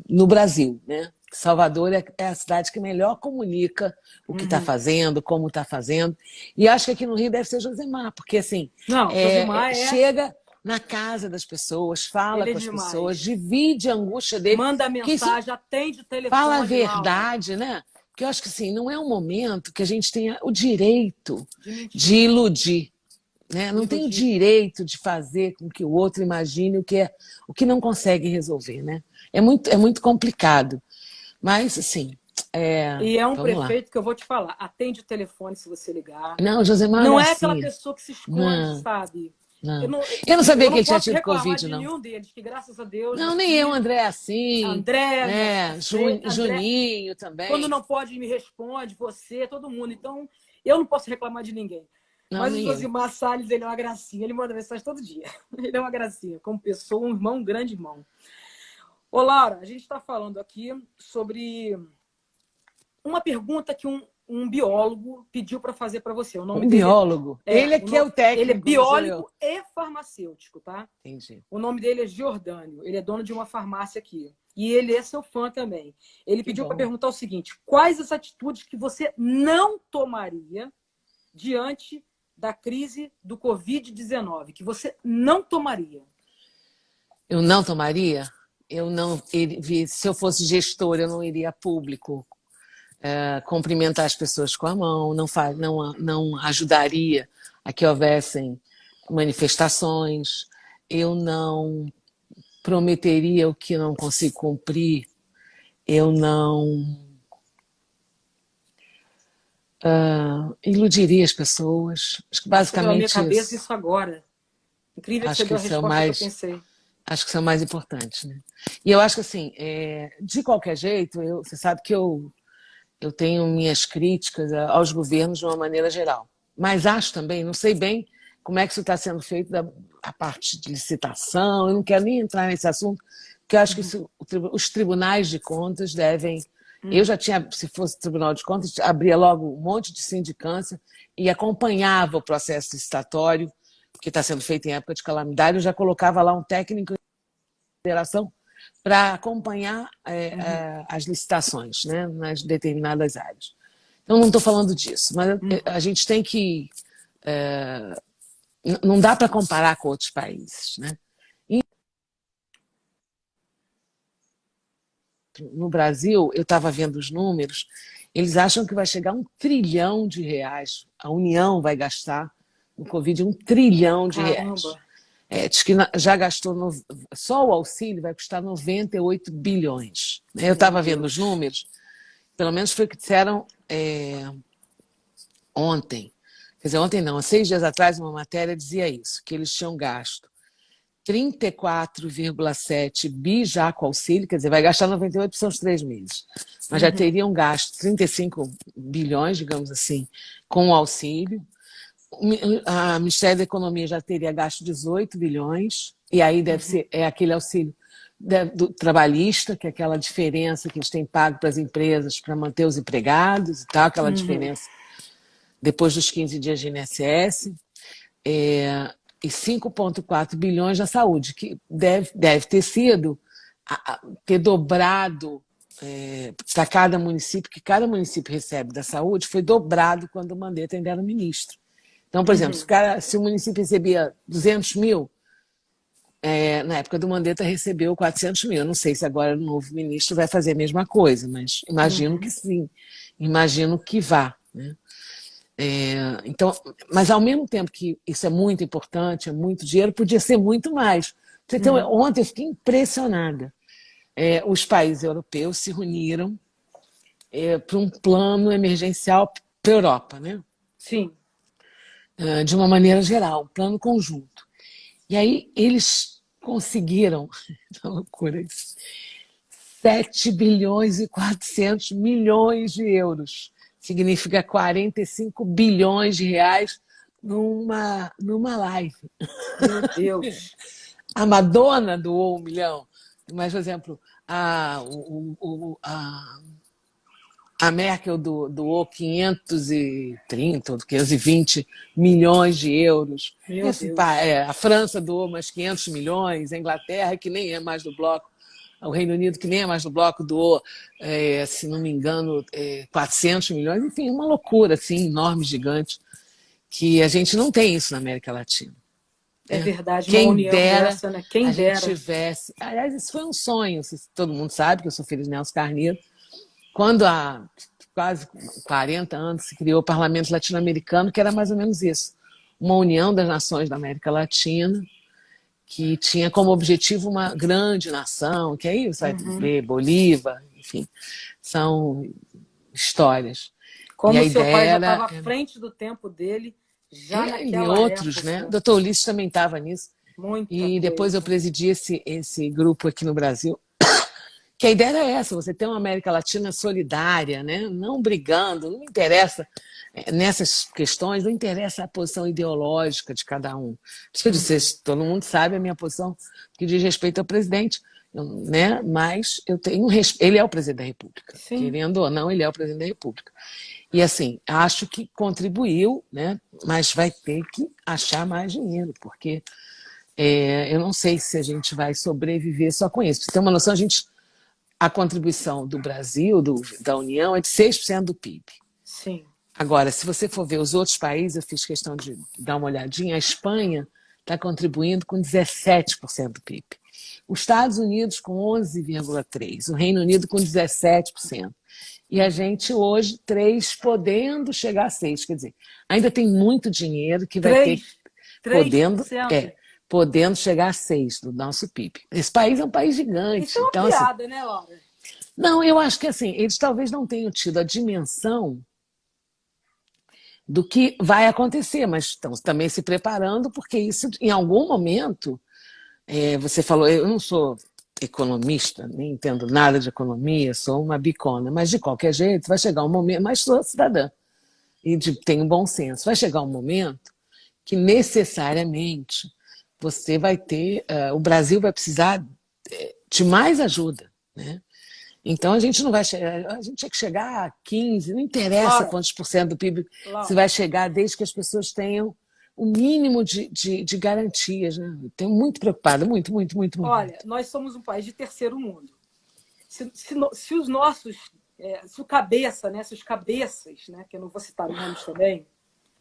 no Brasil, né? Salvador é a cidade que melhor comunica o que está Uhum. fazendo, como está fazendo. E acho que aqui no Rio deve ser Josemar, porque assim, Não, Josimar chega na casa das pessoas, fala ele é com as pessoas, demais. divide a angústia dele, Manda porque isso mensagem, atende o fala a telefone, Laura. verdade, né? Porque eu acho que assim, não é um momento que a gente tenha o direito De de mentir, iludir. Né? de Não tem o iludir. direito de fazer com que o outro imagine o que não consegue resolver. Né? É muito complicado. Mas, assim, E é um vamos lá. prefeito que eu vou te falar, atende o telefone se você ligar. Não, Josemar Não é é aquela assim. pessoa que se esconde, Não, sabe? Eu não. não, Eu não eu sabia que não ele tinha posso tido reclamar Covid, de não. nenhum deles, que graças a Deus, Não, meus nem eu, filhos, André, é assim. André, André, Juninho quando também. não pode, me responde, você, todo mundo. Então, eu não posso reclamar de ninguém. Não, Mas o nem eu. Josimar Salles, ele é uma gracinha. Ele manda mensagem todo dia. Ele é uma gracinha. Como pessoa, um irmão, um grande irmão. Ô, Laura, a gente está falando aqui sobre uma pergunta que um biólogo pediu para fazer para você. O nome Um dele biólogo. Ele é que é o ele é técnico, não sou eu. biólogo e farmacêutico, tá? Entendi. O nome dele é Giordânio. Ele é dono de uma farmácia aqui. E ele é seu fã também. Ele Que pediu para bom. perguntar o seguinte: quais as atitudes que você não tomaria diante da crise do Covid-19? Que você não tomaria? Eu não tomaria? Eu não se eu fosse gestor, eu não iria a público cumprimentar as pessoas com a mão, não ajudaria a que houvessem manifestações, eu não prometeria o que não consigo cumprir, eu não iludiria as pessoas. Acho que Passou pela minha basicamente cabeça isso. isso agora. Incrível que Acho você que deu a isso é o resposta que eu mais, pensei. acho que isso é o mais importante, né? E eu acho que assim, de qualquer jeito, você sabe que eu tenho minhas críticas aos governos de uma maneira geral. Mas acho também, não sei bem como é que isso está sendo feito a parte de licitação, eu não quero nem entrar nesse assunto, porque eu acho que os tribunais de contas devem. Eu já tinha, se fosse Tribunal de Contas, abria logo um monte de sindicância e acompanhava o processo licitatório, que está sendo feito em época de calamidade, eu já colocava lá um técnico em consideração para acompanhar as licitações, né, nas determinadas áreas. Então, não estou falando disso, mas a gente tem que. Não dá para comparar com outros países. Né? No Brasil, eu estava vendo os números, eles acham que vai chegar a R$ 1 trilhão. A União vai gastar no Covid R$ 1 trilhão. Caramba. Diz que já gastou, só o auxílio vai custar 98 bilhões. Eu Meu estava vendo os Deus. números, pelo menos foi o que disseram ontem. Quer dizer, ontem não, há 6 dias atrás, uma matéria dizia isso, que eles tinham gasto 34,7 bi já com auxílio, quer dizer, vai gastar 98 são os 3 meses, mas já teriam gasto 35 bilhões, digamos assim, com o auxílio. O Ministério da Economia já teria gasto 18 bilhões, e aí deve ser aquele auxílio do trabalhista, que é aquela diferença que eles têm pago para as empresas para manter os empregados e tal, aquela diferença depois dos 15 dias de INSS, e 5,4 bilhões na saúde, que deve ter sido, ter dobrado para cada município, que cada município recebe da saúde, foi dobrado quando o Mandetta ainda era ministro. Então, por exemplo, se o município recebia 200 mil, na época do Mandetta recebeu 400 mil. Eu não sei se agora o novo ministro vai fazer a mesma coisa, mas imagino que sim, imagino que vá. Né? Então, mas ao mesmo tempo que isso é muito importante, é muito dinheiro, podia ser muito mais. Então, ontem eu fiquei impressionada. Os países europeus se reuniram para um plano emergencial para a Europa, né? Sim. De uma maneira geral, um plano conjunto. E aí eles conseguiram, uma loucura isso, 7 bilhões e 400 milhões de euros. Significa 45 bilhões de reais numa live. Meu Deus. A Madonna doou 1 milhão, mas, por exemplo, a Merkel doou 530 ou 520 milhões de euros. Meu Deus. A França doou mais 500 milhões, a Inglaterra, que nem é mais do bloco, o Reino Unido, que nem é mais do bloco, doou, se não me engano, 400 milhões. Enfim, uma loucura assim, enorme, gigante, que a gente não tem isso na América Latina. É verdade, Quem uma união dera dessa, né? Quem a dera. gente tivesse... Aliás, isso foi um sonho, todo mundo sabe que eu sou filha de Nelson Carneiro. Quando há quase 40 anos se criou o Parlamento Latino-Americano, que era mais ou menos isso, uma união das nações da América Latina, que tinha como objetivo uma grande nação, que aí você vai ver Bolívar, enfim, são histórias. Como e a o seu ideia pai já era, estava à frente do tempo dele, já naquela e outros, época. né? O doutor Ulisses também estava nisso. Muita E depois coisa. eu presidi esse grupo aqui no Brasil, que a ideia era essa, você ter uma América Latina solidária, né? Não brigando, não me interessa nessas questões, não interessa a posição ideológica de cada um. Por isso que eu disse, todo mundo sabe a minha posição que diz respeito ao presidente, né? Mas eu tenho ele é o presidente da República, Sim. Querendo ou não, ele é o presidente da República. E assim, acho que contribuiu, né? Mas vai ter que achar mais dinheiro, porque eu não sei se a gente vai sobreviver só com isso. Pra você ter uma noção, a contribuição do Brasil, da União, é de 6% do PIB. Sim. Agora, se você for ver os outros países, eu fiz questão de dar uma olhadinha, a Espanha está contribuindo com 17% do PIB. Os Estados Unidos com 11,3%, o Reino Unido com 17%. E a gente hoje, 3%, podendo chegar a 6%. Quer dizer, ainda tem muito dinheiro que vai ter... 3%? Podendo chegar a 6% do nosso PIB. Esse país é um país gigante. Isso é uma piada, né, Laura? Não, eu acho que assim, eles talvez não tenham tido a dimensão do que vai acontecer, mas estão também se preparando, porque isso, em algum momento, você falou, eu não sou economista, nem entendo nada de economia, sou uma bicona, mas de qualquer jeito vai chegar um momento, mas sou cidadã e tenho bom senso, vai chegar um momento que necessariamente você vai ter, o Brasil vai precisar de mais ajuda, né? Então a gente não vai chegar, a gente tinha que chegar a 15%, não interessa quantos por cento do PIB se vai chegar, desde que as pessoas tenham o mínimo de garantias, né? Eu tenho muito preocupada, muito. Olha, nós somos um país de terceiro mundo. Se os nossos, se o cabeça, né, se os cabeças, né, que eu não vou citar nomes também,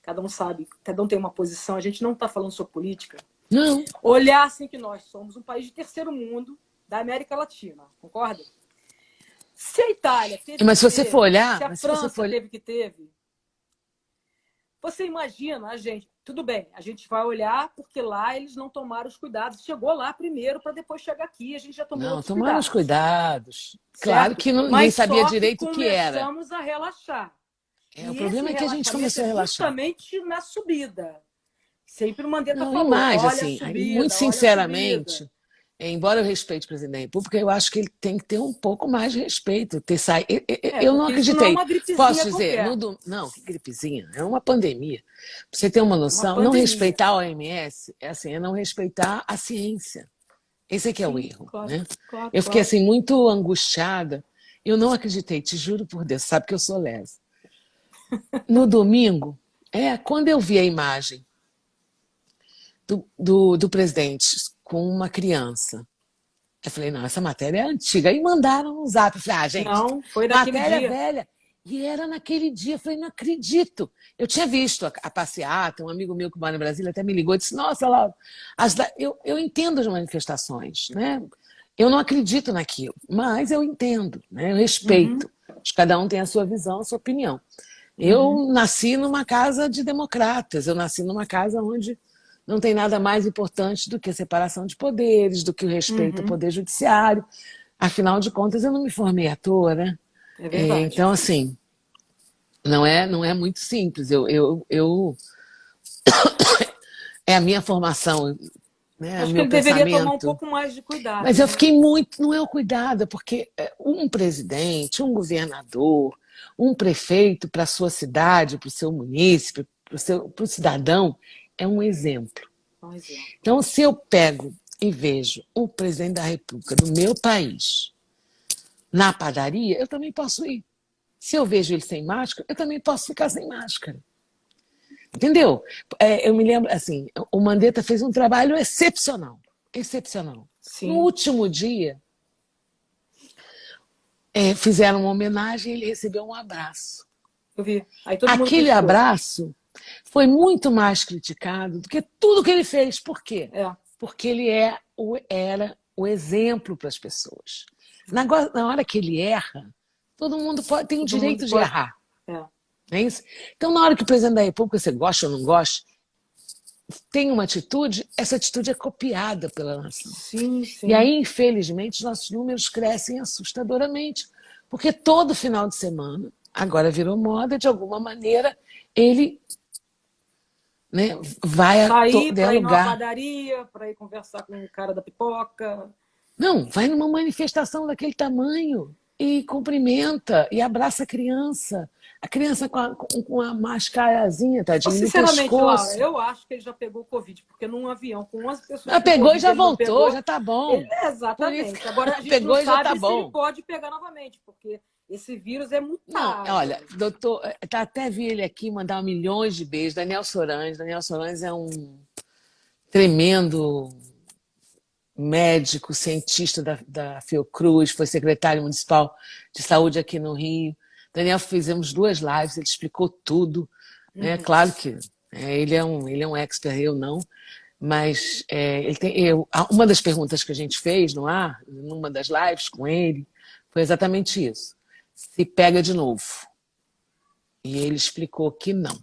cada um sabe, cada um tem uma posição, a gente não está falando sobre política. Não. Olhar assim que nós somos um país de terceiro mundo da América Latina, concorda? Se a Itália teve mas que se você for olhar, se a França teve que teve, você imagina a gente, tudo bem, a gente vai olhar porque lá eles não tomaram os cuidados, chegou lá primeiro para depois chegar aqui, a gente já tomou os cuidados. Não, tomaram os cuidados. Claro que ninguém sabia direito o que era. Começamos a relaxar. O problema é que a gente começou a relaxar. Justamente na subida. Sempre o Mandetta falou, mais, olha assim, a subida, muito sinceramente, embora eu respeite o presidente da República, eu acho que ele tem que ter um pouco mais de respeito. Eu não acreditei. Não é uma gripezinha Posso dizer, qualquer. não, que gripezinha, é uma pandemia. Pra você ter uma noção, não respeitar a OMS é não respeitar a ciência. Esse é que é o erro. Claro, né? Claro, eu fiquei assim, muito angustiada. Eu não acreditei, te juro por Deus, sabe que eu sou lesa. No domingo, quando eu vi a imagem do presidente com uma criança, eu falei, não, essa matéria é antiga. Aí mandaram no zap. Eu falei, gente, não, foi naquele matéria dia. velha. E era naquele dia. Eu falei, não acredito. Eu tinha visto a passeata, um amigo meu que mora em Brasília até me ligou e disse, nossa, Laura, eu entendo as manifestações, né? Eu não acredito naquilo, mas eu entendo, né? Eu respeito. Cada um tem a sua visão, a sua opinião. Eu nasci numa casa de democratas, eu nasci numa casa onde não tem nada mais importante do que a separação de poderes, do que o respeito ao poder judiciário. Afinal de contas, eu não me formei à toa, né? É verdade. Então, assim, não é muito simples. É a minha formação né, o Acho que meu ele deveria tomar um pensamento. pouco mais de cuidado, Mas eu né? fiquei muito, não é o cuidado, porque um presidente, um governador, um prefeito para a sua cidade, para o seu município, para o cidadão, é um exemplo. Um exemplo. Então, se eu pego e vejo o presidente da República do meu país na padaria, eu também posso ir. Se eu vejo ele sem máscara, eu também posso ficar sem máscara. Entendeu? Eu me lembro, assim, o Mandetta fez um trabalho excepcional. Excepcional. No Sim, último dia, fizeram uma homenagem e ele recebeu um abraço. eu vi. Aí todo mundo Aquele criticou. abraço foi muito mais criticado do que tudo que ele fez. Por quê? É, Porque ele era o exemplo para as pessoas. Na hora que ele erra, todo mundo tem o todo mundo direito de pode. errar. É. Não é isso? Então, na hora que o presidente da República, você gosta ou não gosta, tem uma atitude, essa atitude é copiada pela nação. Sim, E sim. aí, infelizmente, nossos números crescem assustadoramente, porque todo final de semana, agora virou moda, de alguma maneira, ele, né, vai a Sair todo para ir numa lugar. padaria, para ir conversar com o cara da pipoca. Não, vai numa manifestação daquele tamanho e cumprimenta e abraça a criança. A criança com a mascarazinha, tadinho, no Sinceramente, Laura, pescoço. eu acho que ele já pegou Covid, porque num avião com 11 pessoas Ela com pegou e Covid já ele não voltou, pegou. já tá bom. Por isso, Exatamente. Agora a gente não pegou e já tá sabe se ele bom. pode pegar novamente, porque esse vírus é Não, mutável. olha, doutor, até vi ele aqui mandar milhões de beijos. Daniel Sorange. Daniel Sorange é um tremendo médico, cientista da Fiocruz, foi secretário municipal de saúde aqui no Rio. Daniel, fizemos 2 lives, ele explicou tudo. Né? Claro que ele é um expert, eu não, mas uma das perguntas que a gente fez no ar, numa das lives com ele, foi exatamente isso. Se pega de novo. E ele explicou que não.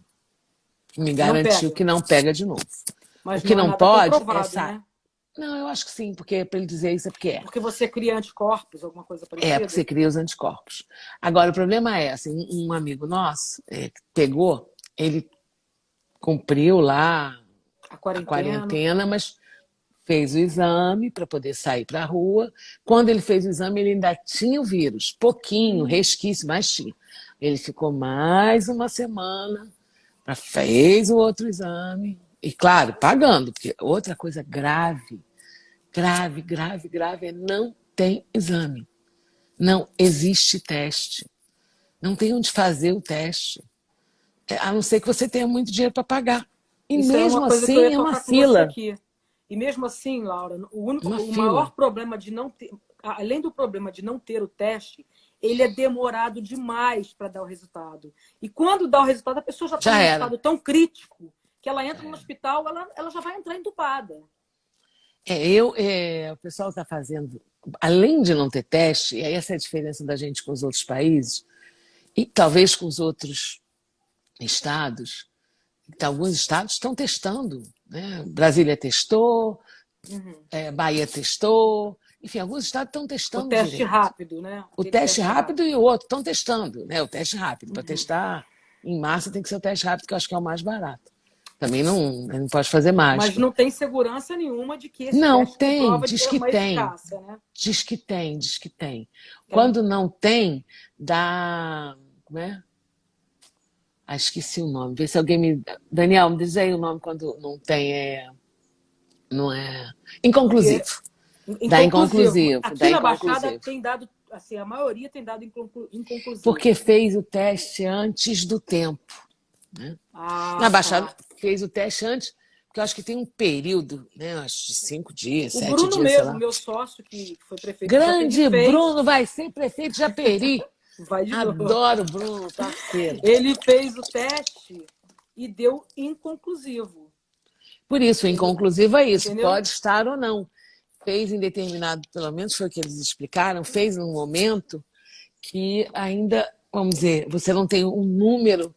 Me Não garantiu pega. que não pega de novo. O Mas que não é não nada pode é comprovado, né? Não, eu acho que sim, porque para ele dizer isso é porque é. Porque você cria anticorpos, alguma coisa Porque parecida? você cria os anticorpos. Agora, o problema é, assim, um amigo nosso pegou, ele cumpriu lá A a quarentena. quarentena, mas fez o exame para poder sair para a rua. Quando ele fez o exame, ele ainda tinha o vírus, pouquinho, resquício, mas tinha. Ele ficou mais uma semana, fez o outro exame, e claro, pagando, porque outra coisa grave, grave, grave, grave é não tem exame. Não existe teste. Não tem onde fazer o teste. A não ser que você tenha muito dinheiro para pagar. E Isso era uma mesmo coisa que eu ia assim é uma tocar com você fila. aqui. E mesmo assim, Laura, Uma o fila. maior problema de não ter, além do problema de não ter o teste, ele é demorado demais para dar o resultado. E quando dá o resultado, a pessoa já está Já num era. estado tão crítico que ela entra no hospital, ela já vai entrar entubada. O pessoal está fazendo, além de não ter teste, e aí essa é a diferença da gente com os outros países, e talvez com os outros estados, alguns estados estão testando. Né? Brasília testou, Bahia testou, enfim, alguns estados estão O testando teste direito. rápido, né? O Aquele teste rápido e o outro estão testando, né? O teste rápido. Para Uhum. testar em massa tem que ser o teste rápido, que eu acho que é o mais barato. Também não pode fazer Mas mágica. não tem segurança nenhuma de que esse Não, teste tem, comprova de diz ter que uma tem. eficácia, né? Diz que tem, diz que tem. Tem? Quando não tem, dá. Como é? Ah, esqueci o nome. Vê se alguém me. Daniel, me diz aí o nome quando não tem. Não é. Porque Inconclusivo. Dá inconclusivo. inconclusivo, Aqui dá na Baixada inconclusivo. tem dado, assim, a maioria tem dado Porque inconclusivo. fez o teste antes do tempo. Né? Na Ah, Baixada tá. fez o teste antes, porque eu acho que tem um período, né? Acho de 5 dias, O 7 Bruno dias, sei mesmo, lá. meu sócio, que foi prefeito de Japeri, Grande fez. Bruno vai ser prefeito de Japeri. Vai de novo. Adoro o Bruno, parceiro. Ele fez o teste e deu inconclusivo. Por isso, o inconclusivo é isso, Entendeu? pode estar ou não. Fez em determinado, pelo menos foi o que eles explicaram, fez num momento que ainda, vamos dizer, você não tem um número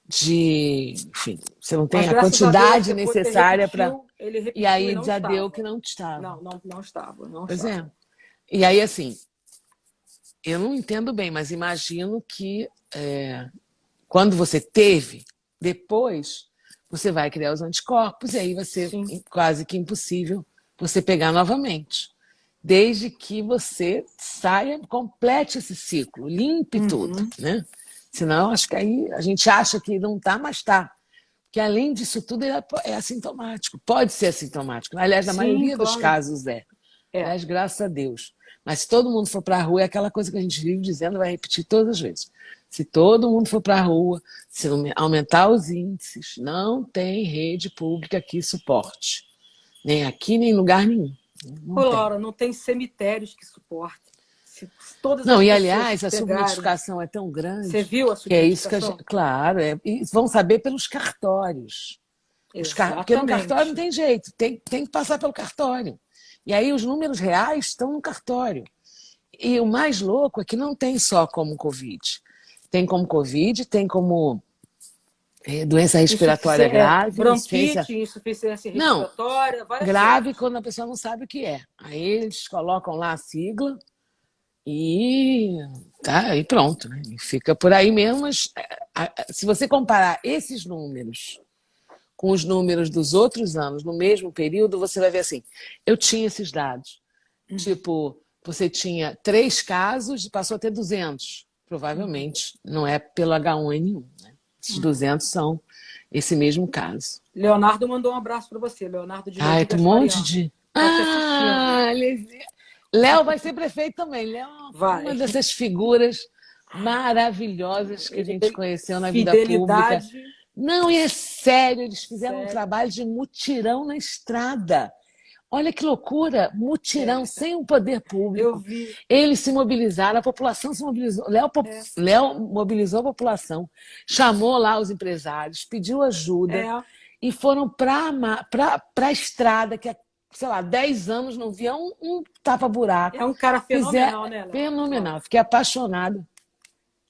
de. Enfim, você não tem Mas a graças a Deus, quantidade depois necessária para. ele E repetiu e aí não já deu que estava. não estava. Não estava, não Pois é. estava. E aí, assim, eu não entendo bem, mas imagino que quando você teve, depois você vai criar os anticorpos e aí vai ser Sim. quase que impossível você pegar novamente. Desde que você saia, complete esse ciclo, limpe tudo, Uhum. né? Senão, acho que aí a gente acha que não está, mas está. Que além disso tudo, ele é assintomático. Pode ser assintomático. Aliás, na Sim, maioria dos claro. casos é. É. Aliás, graças a Deus. Mas se todo mundo for para a rua, é aquela coisa que a gente vive dizendo, vai repetir todas as vezes. Se todo mundo for para a rua, se aumentar os índices, não tem rede pública que suporte. Nem aqui, nem em lugar nenhum. Ô, Não tem. Laura, não tem cemitérios que suportem. Se todas Não, as e pessoas aliás, a pegarem. subnotificação é tão Você grande viu a que é isso que a subnotificação? gente. Claro, e vão saber pelos cartórios. Porque no cartório não Exatamente. tem jeito, tem que passar pelo cartório. E aí os números reais estão no cartório. E o mais louco é que não tem só como Covid. Tem como Covid, tem como doença respiratória grave, insuficiência. Bronquite, insuficiência Não, respiratória, várias grave coisas. quando a pessoa não sabe o que é. Aí eles colocam lá a sigla e, tá, e pronto. Né? E fica por aí mesmo. Mas, se você comparar esses números com os números dos outros anos, no mesmo período, você vai ver assim, eu tinha esses dados. Tipo, você tinha 3 casos e passou a ter 200. Provavelmente não é pelo H1N1. Né? Esses 200 são esse mesmo caso. Leonardo mandou um abraço para você, Leonardo de Ai, Levi tem um monte Gasparian. de. Está te assistindo. Léo vai ser prefeito também. Léo é uma Vai. dessas figuras maravilhosas que a gente conheceu na vida pública. Fidelidade. Não, e é sério, eles fizeram um Sério. trabalho de mutirão na estrada. Olha que loucura, mutirão, sem o poder Eu público. vi. Eles se mobilizaram, a população se mobilizou. É. Léo mobilizou a população, chamou lá os empresários, pediu ajuda É. e foram para a estrada, que há, sei lá, 10 anos não via um tapa-buraco. É um cara fenomenal, né, Léo? Fenomenal, fiquei apaixonada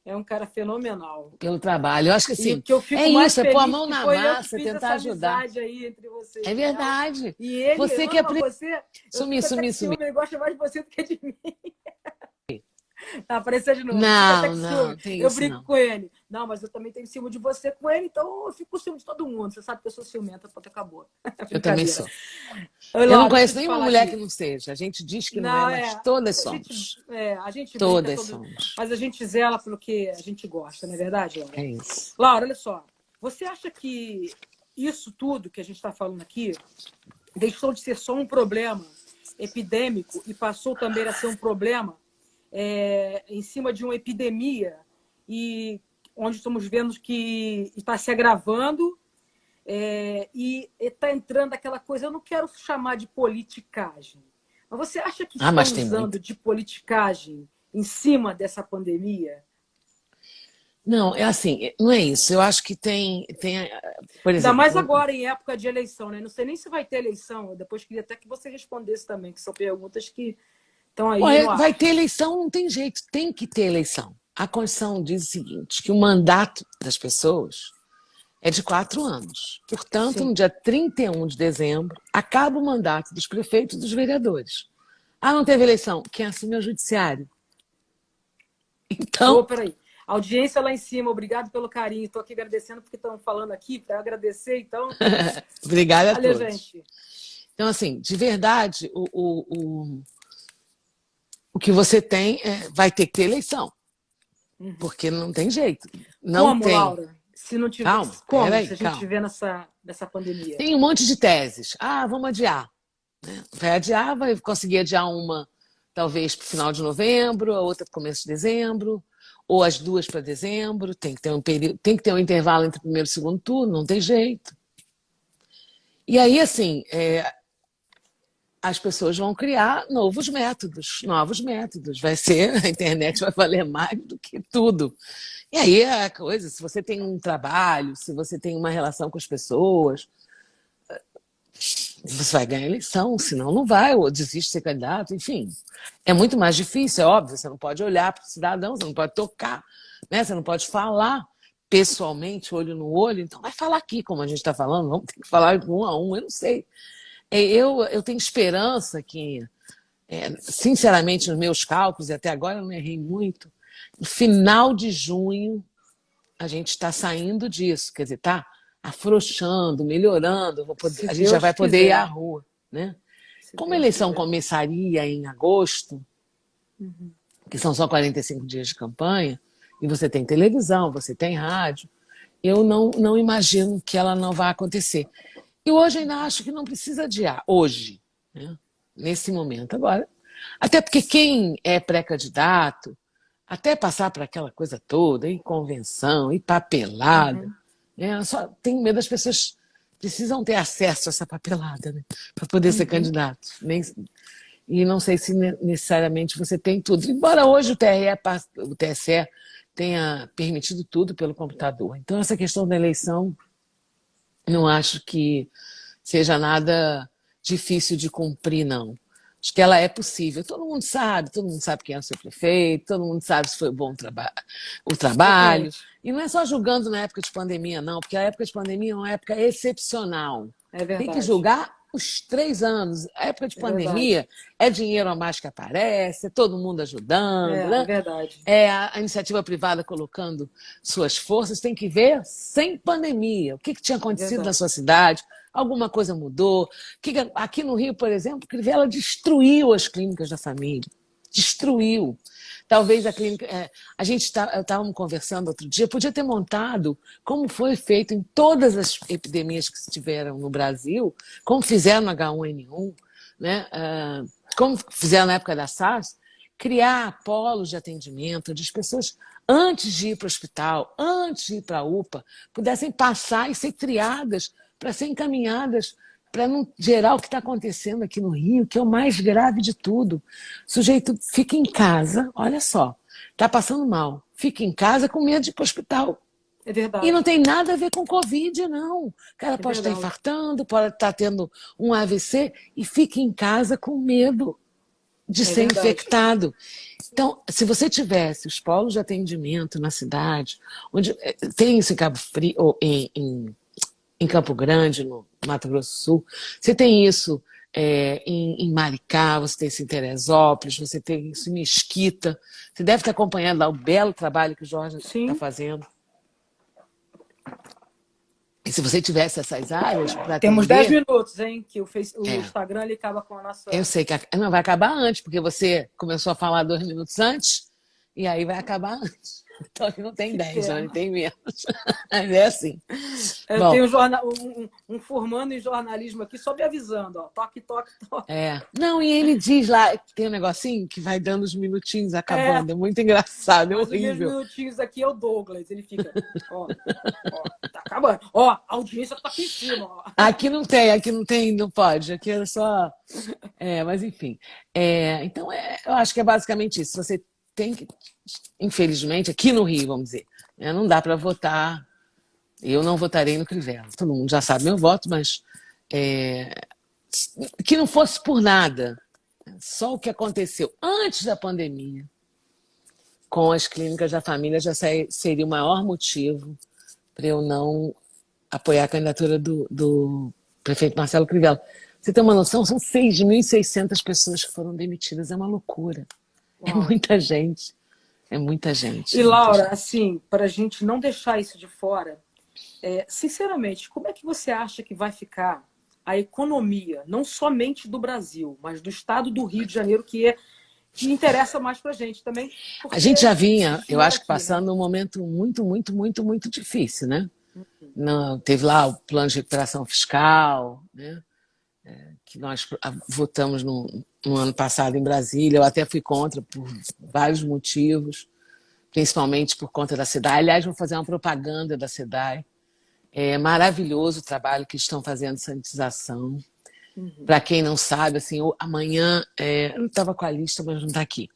É um cara fenomenal. pelo trabalho. Eu acho que E o assim, que eu é fico mais isso, é pôr a feliz mão que na foi eu que massa, fiz tentar essa ajudar. amizade aí entre vocês, É né? verdade. E ele Você que ama você. Eu Sumi, fico até com sumi, sumi. ciúme, ele gosta mais de você do que de mim. Apareceu de novo. Eu fico até Não, com não, ciúme. tem Eu isso brinco não. com ele. Não, mas eu também tenho ciúme de você com ele, então eu fico com ciúme de todo mundo. Você sabe que eu sou ciumenta, pronto, acabou. Eu também Brincadeira. sou. Ô, Eu não Laura, deixa eu conheço te nenhuma falar mulher que aqui. não seja. A gente diz que não é, Não, mas todas somos. a gente brinca, Todas todo, somos. mas a gente zela pelo que a gente gosta, não é verdade, Laura? É isso. Laura, olha só. Você acha que isso tudo que a gente está falando aqui deixou de ser só um problema epidêmico e passou também a ser um problema em cima de uma epidemia e onde estamos vendo que está se agravando e está entrando aquela coisa, eu não quero chamar de politicagem, mas você acha que estão Mas tem usando muito. de politicagem em cima dessa pandemia? Não, é assim, não é isso. Eu acho que por Ainda mais exemplo, agora, em época de eleição, né? Não sei nem se vai ter eleição. Eu depois queria até que você respondesse também, que são perguntas que estão aí no vai ar. ter eleição, não tem jeito, tem que ter eleição. A Constituição diz o seguinte, que o mandato das pessoas é de 4 anos. Portanto, Sim. no dia 31 de dezembro, acaba o mandato dos prefeitos e dos vereadores. Ah, não teve eleição? Quem assume é o judiciário. Então, Peraí. Audiência lá em cima, obrigado pelo carinho. Estou aqui agradecendo porque estão falando aqui, para agradecer, então. obrigada a Valeu, todos. gente. Então, assim, de verdade, o que você tem vai ter que ter eleição. Porque não tem jeito. Não Como, tem. Laura? Se não tiver. Calma, Como? peraí, Se a gente calma. estiver nessa pandemia? Tem um monte de teses. Ah, vamos adiar. Né? Vai adiar, vai conseguir adiar uma, talvez, para o final de novembro, a outra para o começo de dezembro, ou as duas para dezembro. Tem que ter um período, tem que ter um intervalo entre o primeiro e o segundo turno, não tem jeito. E aí, assim, as pessoas vão criar novos métodos. Vai ser, a internet vai valer mais do que tudo. E aí a coisa, se você tem um trabalho, se você tem uma relação com as pessoas, você vai ganhar a eleição, senão não vai, ou desiste de ser candidato, enfim. É muito mais difícil, é óbvio, você não pode olhar para o cidadão, você não pode tocar, né? Você não pode falar pessoalmente, olho no olho, então vai falar aqui, como a gente está falando, vamos ter que falar um a um, eu não sei. Eu tenho esperança que, sinceramente, nos meus cálculos, e até agora eu não errei muito, no final de junho a gente está saindo disso, quer dizer, está afrouxando, melhorando, a gente já vai poder ir à rua, né? Como a eleição começaria em agosto, que são só 45 dias de campanha, e você tem televisão, você tem rádio, eu não imagino que ela não vá acontecer. E hoje ainda acho que não precisa adiar, hoje, né? Nesse momento. Agora, até porque quem é pré-candidato, até passar para aquela coisa toda, e convenção, e papelada, né? Só tenho medo, das pessoas precisam ter acesso a essa papelada, né? Para poder ser candidato. E não sei se necessariamente você tem tudo. Embora hoje o TSE tenha permitido tudo pelo computador. Então, essa questão da eleição, não acho que seja nada difícil de cumprir, não. Acho que ela é possível. Todo mundo sabe quem é o seu prefeito, todo mundo sabe se foi bom o trabalho. E não é só julgando na época de pandemia, não, porque a época de pandemia é uma época excepcional. É verdade. Tem que julgar os 3 anos. A época de pandemia é dinheiro a mais que aparece, é todo mundo ajudando. Né? É verdade. É a iniciativa privada colocando suas forças. Tem que ver sem pandemia. O que tinha acontecido na sua cidade? Alguma coisa mudou? Aqui no Rio, por exemplo, Crivella destruiu as clínicas da família. Destruiu. Talvez a clínica... estávamos conversando outro dia, podia ter montado como foi feito em todas as epidemias que tiveram no Brasil, como fizeram no H1N1, né? Como fizeram na época da SARS, criar polos de atendimento, onde as pessoas, antes de ir para o hospital, antes de ir para a UPA, pudessem passar e ser triadas para ser encaminhadas para não gerar o que está acontecendo aqui no Rio, que é o mais grave de tudo. O sujeito fica em casa, olha só, está passando mal, fica em casa com medo de ir para o hospital. É verdade. E não tem nada a ver com Covid, não. O cara pode estar infartando, pode estar tendo um AVC e fica em casa com medo de ser infectado. Então, se você tivesse os polos de atendimento na cidade, onde tem isso em Cabo Frio, ou em Campo Grande, no Mato Grosso do Sul, você tem isso em Maricá, você tem isso em Teresópolis, você tem isso em Mesquita. Você deve estar acompanhando lá o belo trabalho que o Jorge está fazendo. E se você tivesse essas áreas para atender... Temos 10 minutos, hein? Que o Instagram ele acaba com a nossa... Eu sei que não vai acabar antes, porque você começou a falar 2 minutos antes, e aí vai acabar antes. Então não tem 10, não tem menos. Mas é assim. Eu tenho um formando em jornalismo aqui, só me avisando, ó. Toque, toque, toque. Não, e ele diz lá, tem um negocinho que vai dando os minutinhos acabando. É muito engraçado, é horrível. Os minutinhos aqui é o Douglas, ele fica, ó, tá acabando. Ó, a audiência tá aqui em cima, ó. Aqui não tem, não pode. Aqui é só... mas enfim. Então, eu acho que é basicamente isso. Você tem que, infelizmente, aqui no Rio, vamos dizer, não dá para votar. Eu não votarei no Crivella. Todo mundo já sabe meu voto, mas que não fosse por nada. Só o que aconteceu antes da pandemia com as clínicas da família já seria o maior motivo para eu não apoiar a candidatura do prefeito Marcelo Crivella. Você tem uma noção? São 6.600 pessoas que foram demitidas. É uma loucura. Uau. É muita gente. É muita gente. E, Laura, assim, para a gente não deixar isso de fora, sinceramente, como é que você acha que vai ficar a economia, não somente do Brasil, mas do estado do Rio de Janeiro, que interessa mais para a gente também? A gente já vinha, eu acho que passando um momento muito, muito, muito, muito difícil, né? Não, teve lá o plano de recuperação fiscal, né? Que nós votamos no ano passado em Brasília. Eu até fui contra por vários motivos, principalmente por conta da SEDAI. Aliás, vou fazer uma propaganda da SEDAI. É maravilhoso o trabalho que estão fazendo de sanitização. Para quem não sabe, assim, amanhã, eu estava com a lista, mas não está aqui.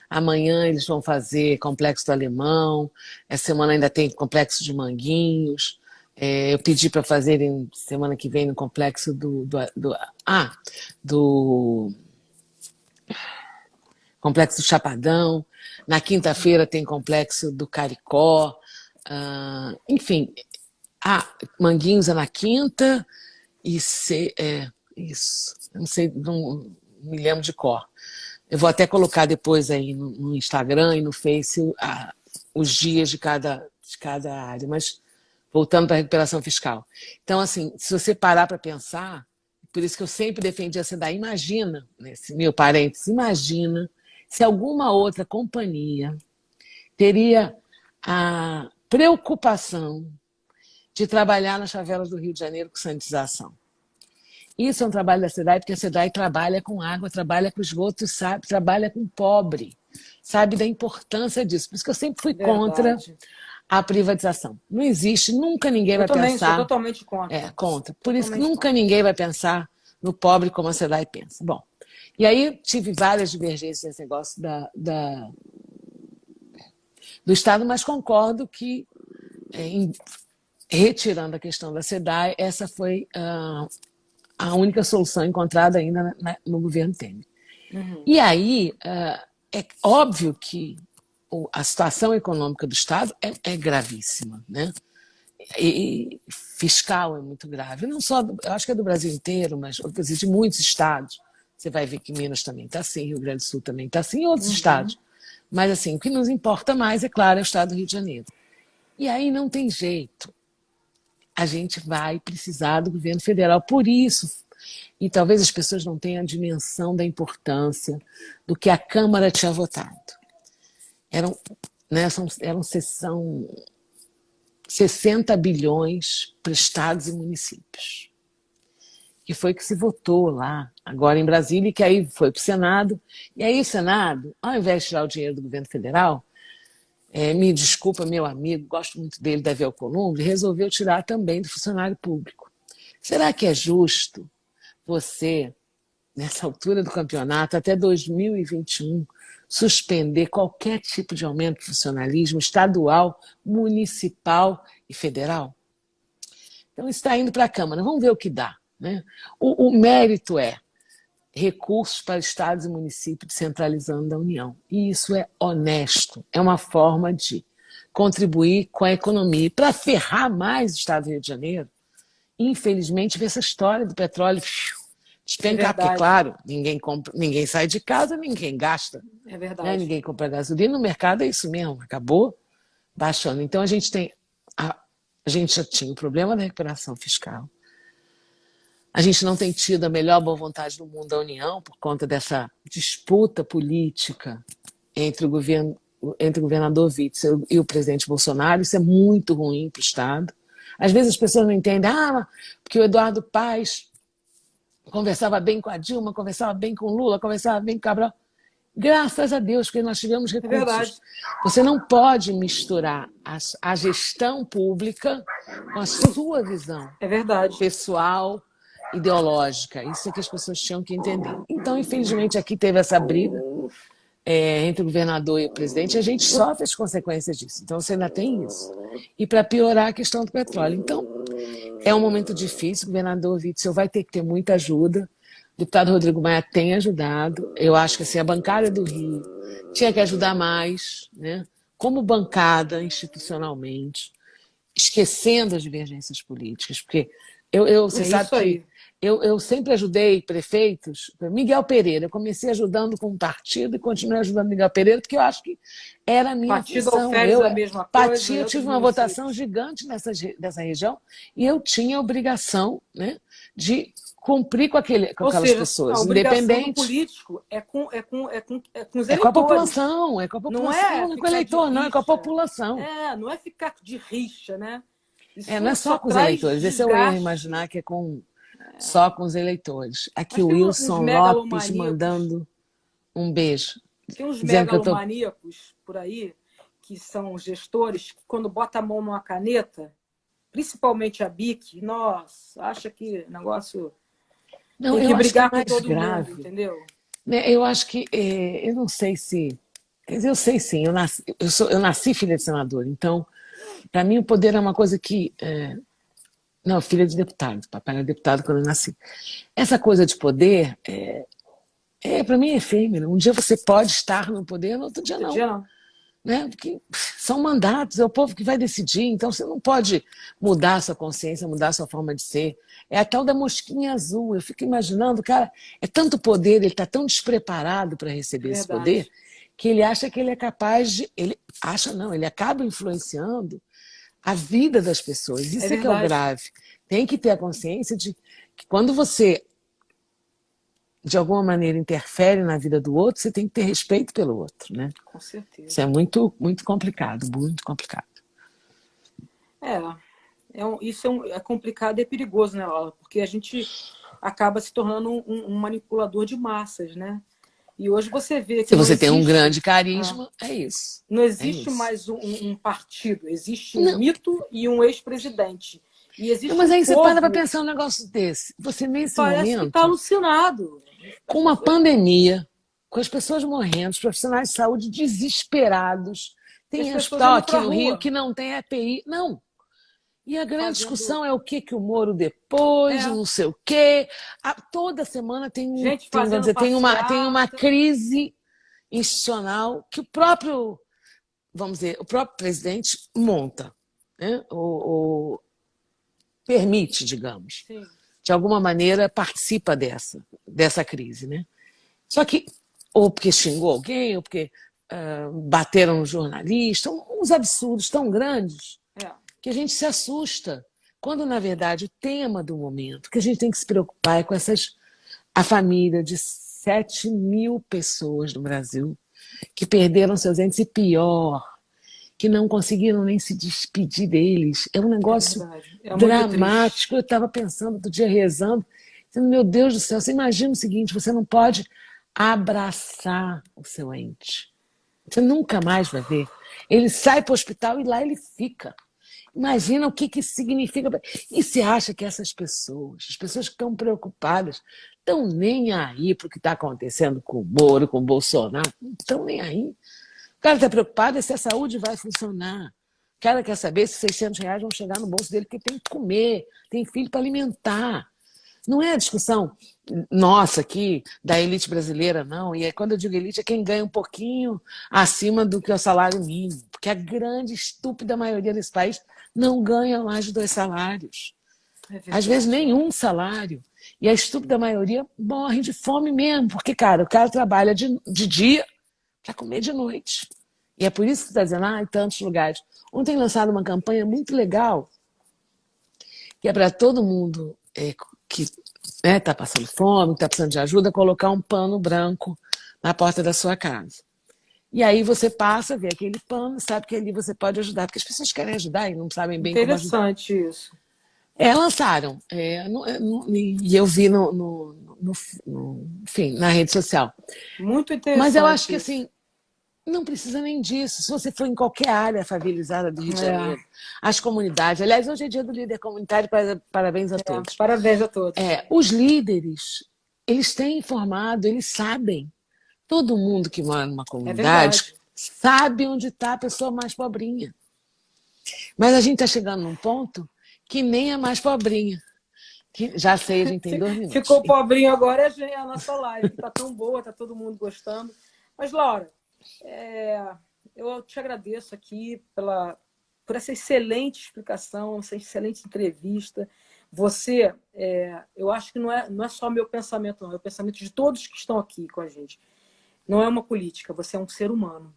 Amanhã eles vão fazer Complexo do Alemão, essa semana ainda tem Complexo de Manguinhos. Eu pedi para fazerem semana que vem no Complexo do Complexo do Chapadão. Na quinta-feira tem Complexo do Caricó. Enfim, Manguinhos é na quinta e isso. Eu não sei, não me lembro de cor. Eu vou até colocar depois aí no Instagram e no Face os dias de cada área, mas voltando para a recuperação fiscal. Então, assim, se você parar para pensar, por isso que eu sempre defendi a SEDAI. Imagina, nesse meu parênteses, imagina se alguma outra companhia teria a preocupação de trabalhar nas favelas do Rio de Janeiro com sanitização. Isso é um trabalho da SEDAI, porque a SEDAI trabalha com água, trabalha com esgoto, sabe, trabalha com pobre, sabe da importância disso. Por isso que eu sempre fui contra a privatização. Não existe, nunca ninguém vai pensar... Eu também sou totalmente contra. Contra. Por isso que nunca ninguém vai pensar no pobre como a SEDAI pensa. Bom, e aí tive várias divergências nesse negócio do Estado, mas concordo que, retirando a questão da SEDAI, essa foi a única solução encontrada ainda no governo Temer. Uhum. E aí, é óbvio que a situação econômica do Estado é gravíssima, né? E fiscal é muito grave. Não só, eu acho que é do Brasil inteiro, mas de muitos estados. Você vai ver que Minas também está assim, Rio Grande do Sul também está assim, e outros estados. Mas assim, o que nos importa mais, é claro, é o estado do Rio de Janeiro. E aí não tem jeito. A gente vai precisar do governo federal. Por isso, e talvez as pessoas não tenham a dimensão da importância do que a Câmara tinha votado. São 60 bilhões para estados e municípios. Que foi que se votou lá, agora em Brasília, e que aí foi para o Senado. E aí o Senado, ao invés de tirar o dinheiro do governo federal, me desculpa, meu amigo, gosto muito dele, Davi Alcolumbre, resolveu tirar também do funcionário público. Será que é justo você, nessa altura do campeonato, até 2021, suspender qualquer tipo de aumento do funcionalismo estadual, municipal e federal? Então, está indo para a Câmara. Vamos ver o que dá, né? O mérito é recursos para estados e municípios descentralizando da União. E isso é honesto. É uma forma de contribuir com a economia. E para ferrar mais o estado do Rio de Janeiro, infelizmente, vê essa história do petróleo despencar, porque, claro, ninguém sai de casa, ninguém gasta. É verdade. Né? Ninguém compra gasolina, no mercado é isso mesmo, acabou baixando. Então a gente já tinha o problema da recuperação fiscal. A gente não tem tido a melhor boa vontade do mundo da União por conta dessa disputa política entre o governador Witzel e o presidente Bolsonaro. Isso é muito ruim para o Estado. Às vezes as pessoas não entendem, porque o Eduardo Paes conversava bem com a Dilma, conversava bem com o Lula, conversava bem com o Cabral. Graças a Deus, porque nós tivemos recursos. É verdade. Você não pode misturar a gestão pública com a sua visão pessoal, ideológica. Isso é que as pessoas tinham que entender. Então, infelizmente, aqui teve essa briga entre o governador e o presidente, e a gente sofre as consequências disso. Então, você ainda tem isso. E para piorar a questão do petróleo. Então, é um momento difícil, o governador Witzel vai ter que ter muita ajuda. O deputado Rodrigo Maia tem ajudado. Eu acho que assim, a bancada do Rio tinha que ajudar mais, né? Como bancada, institucionalmente, esquecendo as divergências políticas, porque você sabe que eu sempre ajudei prefeitos. Miguel Pereira, eu comecei ajudando com um partido e continuei ajudando Miguel Pereira, porque eu acho que era a minha função. Eu tive uma votação gigante nessa região e eu tinha a obrigação, né, de cumprir com aquelas pessoas, independente. O político é com os eleitores. É com a população, não é com o eleitor, não, é com a população. Não é ficar de rixa, né? Não é só com os eleitores. Esse é o erro, imaginar que é só com os eleitores. Aqui o Wilson Lopes mandando um beijo. Tem uns megalomaníacos por aí, que são gestores, que quando bota a mão numa caneta, principalmente a BIC, nossa, acha que negócio... Não, tem que brigar com todo grave. mundo, entendeu? Eu acho que... eu não sei se... Quer dizer, eu sei sim. Eu nasci filha de senador, então, para mim, o poder é uma coisa que... Não, filha de deputado. Papai era deputado quando eu nasci. Essa coisa de poder, para mim, é efêmero. Um dia você pode estar no poder, no outro dia não. Né? Porque são mandatos, é o povo que vai decidir. Então, você não pode mudar a sua consciência, mudar a sua forma de ser. É a tal da mosquinha azul. Eu fico imaginando, cara, é tanto poder, ele está tão despreparado para receber esse poder, que ele acha que ele é capaz de... Ele acaba influenciando a vida das pessoas. Isso é que é o grave. Tem que ter a consciência de que quando você de alguma maneira interfere na vida do outro, você tem que ter respeito pelo outro, né? Com certeza. Isso é muito, muito complicado, muito complicado. É complicado e é perigoso, né, Laura? Porque a gente acaba se tornando um manipulador de massas, né? E hoje você vê que Se não você tem um existe, grande carisma, é isso. não É existe isso. mais um partido, existe um Não, mito e um ex-presidente. E não, existe mas um aí você para povo pensar um negócio desse. Você, que nesse parece que está momento, alucinado. com uma pandemia, com as pessoas morrendo, os profissionais de saúde desesperados, E as tem pessoas hospital indo aqui para a no Rio rua, que não tem EPI. Não. E a grande fazendo. discussão é o que o Moro depois, É, não sei o quê. Toda semana gente vamos fazendo dizer, tem uma passeata. crise institucional que o próprio, vamos dizer, o próprio presidente monta, né? Ou permite, digamos. Sim, De alguma maneira participa dessa crise, né? Só que, ou porque xingou alguém, ou porque bateram no jornalista, uns absurdos tão grandes é. que a gente se assusta. Quando, na verdade, o tema do momento que a gente tem que se preocupar é com a família de 7 mil pessoas no Brasil que perderam seus entes e pior, que não conseguiram nem se despedir deles. É um É negócio verdade. É muito triste. dramático. Eu estava pensando outro dia, rezando, dizendo, meu Deus do céu, você imagina o seguinte, você não pode abraçar o seu ente. Você nunca mais vai ver. Ele sai para o hospital e lá ele fica. Imagina o que isso significa. E você acha que essas pessoas, as pessoas que estão preocupadas, estão nem aí para o que está acontecendo com o Moro, com o Bolsonaro? Não estão nem aí. O cara está preocupado é se a saúde vai funcionar. O cara quer saber se R$ 600 vão chegar no bolso dele, porque tem que comer, tem filho para alimentar. Não é a discussão nossa aqui, da elite brasileira, não. E quando eu digo elite, é quem ganha um pouquinho acima do que o salário mínimo. Porque a grande, estúpida maioria desse país não ganha mais de 2 salários. É Às vezes verdade. nenhum salário. E a estúpida maioria morre de fome mesmo. Porque, cara, o cara trabalha de dia para comer de noite. E é por isso que você está dizendo, em tantos lugares. Ontem lançaram uma campanha muito legal, que é para todo mundo que está passando fome, que está precisando de ajuda, colocar um pano branco na porta da sua casa. E aí você passa, vê aquele pano, sabe que ali você pode ajudar, porque as pessoas querem ajudar e não sabem bem como ajudar. Interessante isso. Lançaram, e eu vi enfim, na rede social. Muito Mas eu acho interessante que isso. assim, não precisa nem disso. Se você for em qualquer área favelizada do Rio de Janeiro, as comunidades. Aliás, hoje é dia do líder comunitário, parabéns a todos. Parabéns a todos. Os líderes, eles têm informado, eles sabem. Todo mundo que mora numa É comunidade verdade. sabe onde está a pessoa mais pobrinha. Mas a gente está chegando num ponto que nem a mais pobrinha. Já sei, a gente tem 2 minutos. Ficou pobrinho agora a nossa live, que está tão boa, está todo mundo gostando. Mas, Laura, eu te agradeço aqui por essa excelente explicação, essa excelente entrevista. Você, eu acho que não é só meu pensamento, não, é o pensamento de todos que estão aqui com a gente. Não é uma política, você é um ser humano.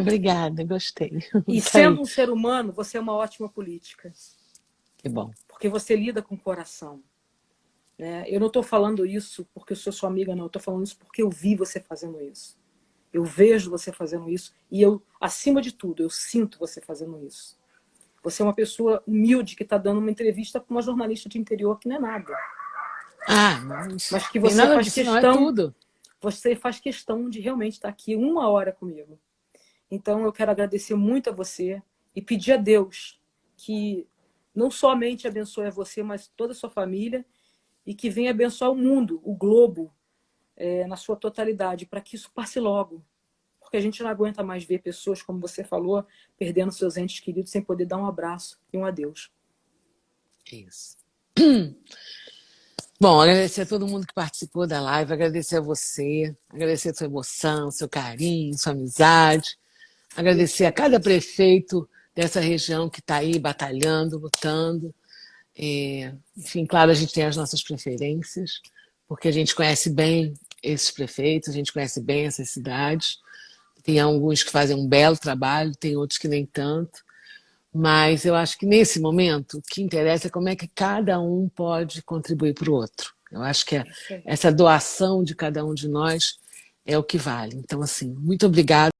Obrigada, gostei. E sendo um ser humano, você é uma ótima política. Que bom. Porque você lida com o coração. Né? Eu não estou falando isso porque eu sou sua amiga, não. Eu estou falando isso porque eu vi você fazendo isso. Eu vejo você fazendo isso e acima de tudo, eu sinto você fazendo isso. Você é uma pessoa humilde que está dando uma entrevista para uma jornalista de interior que não é nada. Mas que você nada faz disso, não é questão. tudo. Você faz questão de realmente estar aqui 1 hora comigo. Então eu quero agradecer muito a você e pedir a Deus que não somente abençoe a você, mas toda a sua família e que venha abençoar o mundo, o globo, na sua totalidade, para que isso passe logo. Porque a gente não aguenta mais ver pessoas, como você falou, perdendo seus entes queridos sem poder dar um abraço e um adeus. Isso. Bom, agradecer a todo mundo que participou da live, agradecer a você, agradecer a sua emoção, seu carinho, sua amizade, agradecer a cada prefeito dessa região que está aí batalhando, lutando. Enfim, claro, a gente tem as nossas preferências, porque a gente conhece bem esses prefeitos, a gente conhece bem essas cidades. Tem alguns que fazem um belo trabalho, tem outros que nem tanto. Mas eu acho que nesse momento o que interessa é como é que cada um pode contribuir para o outro. Eu acho que Isso aí. essa doação de cada um de nós é o que vale. Então, assim, muito obrigada.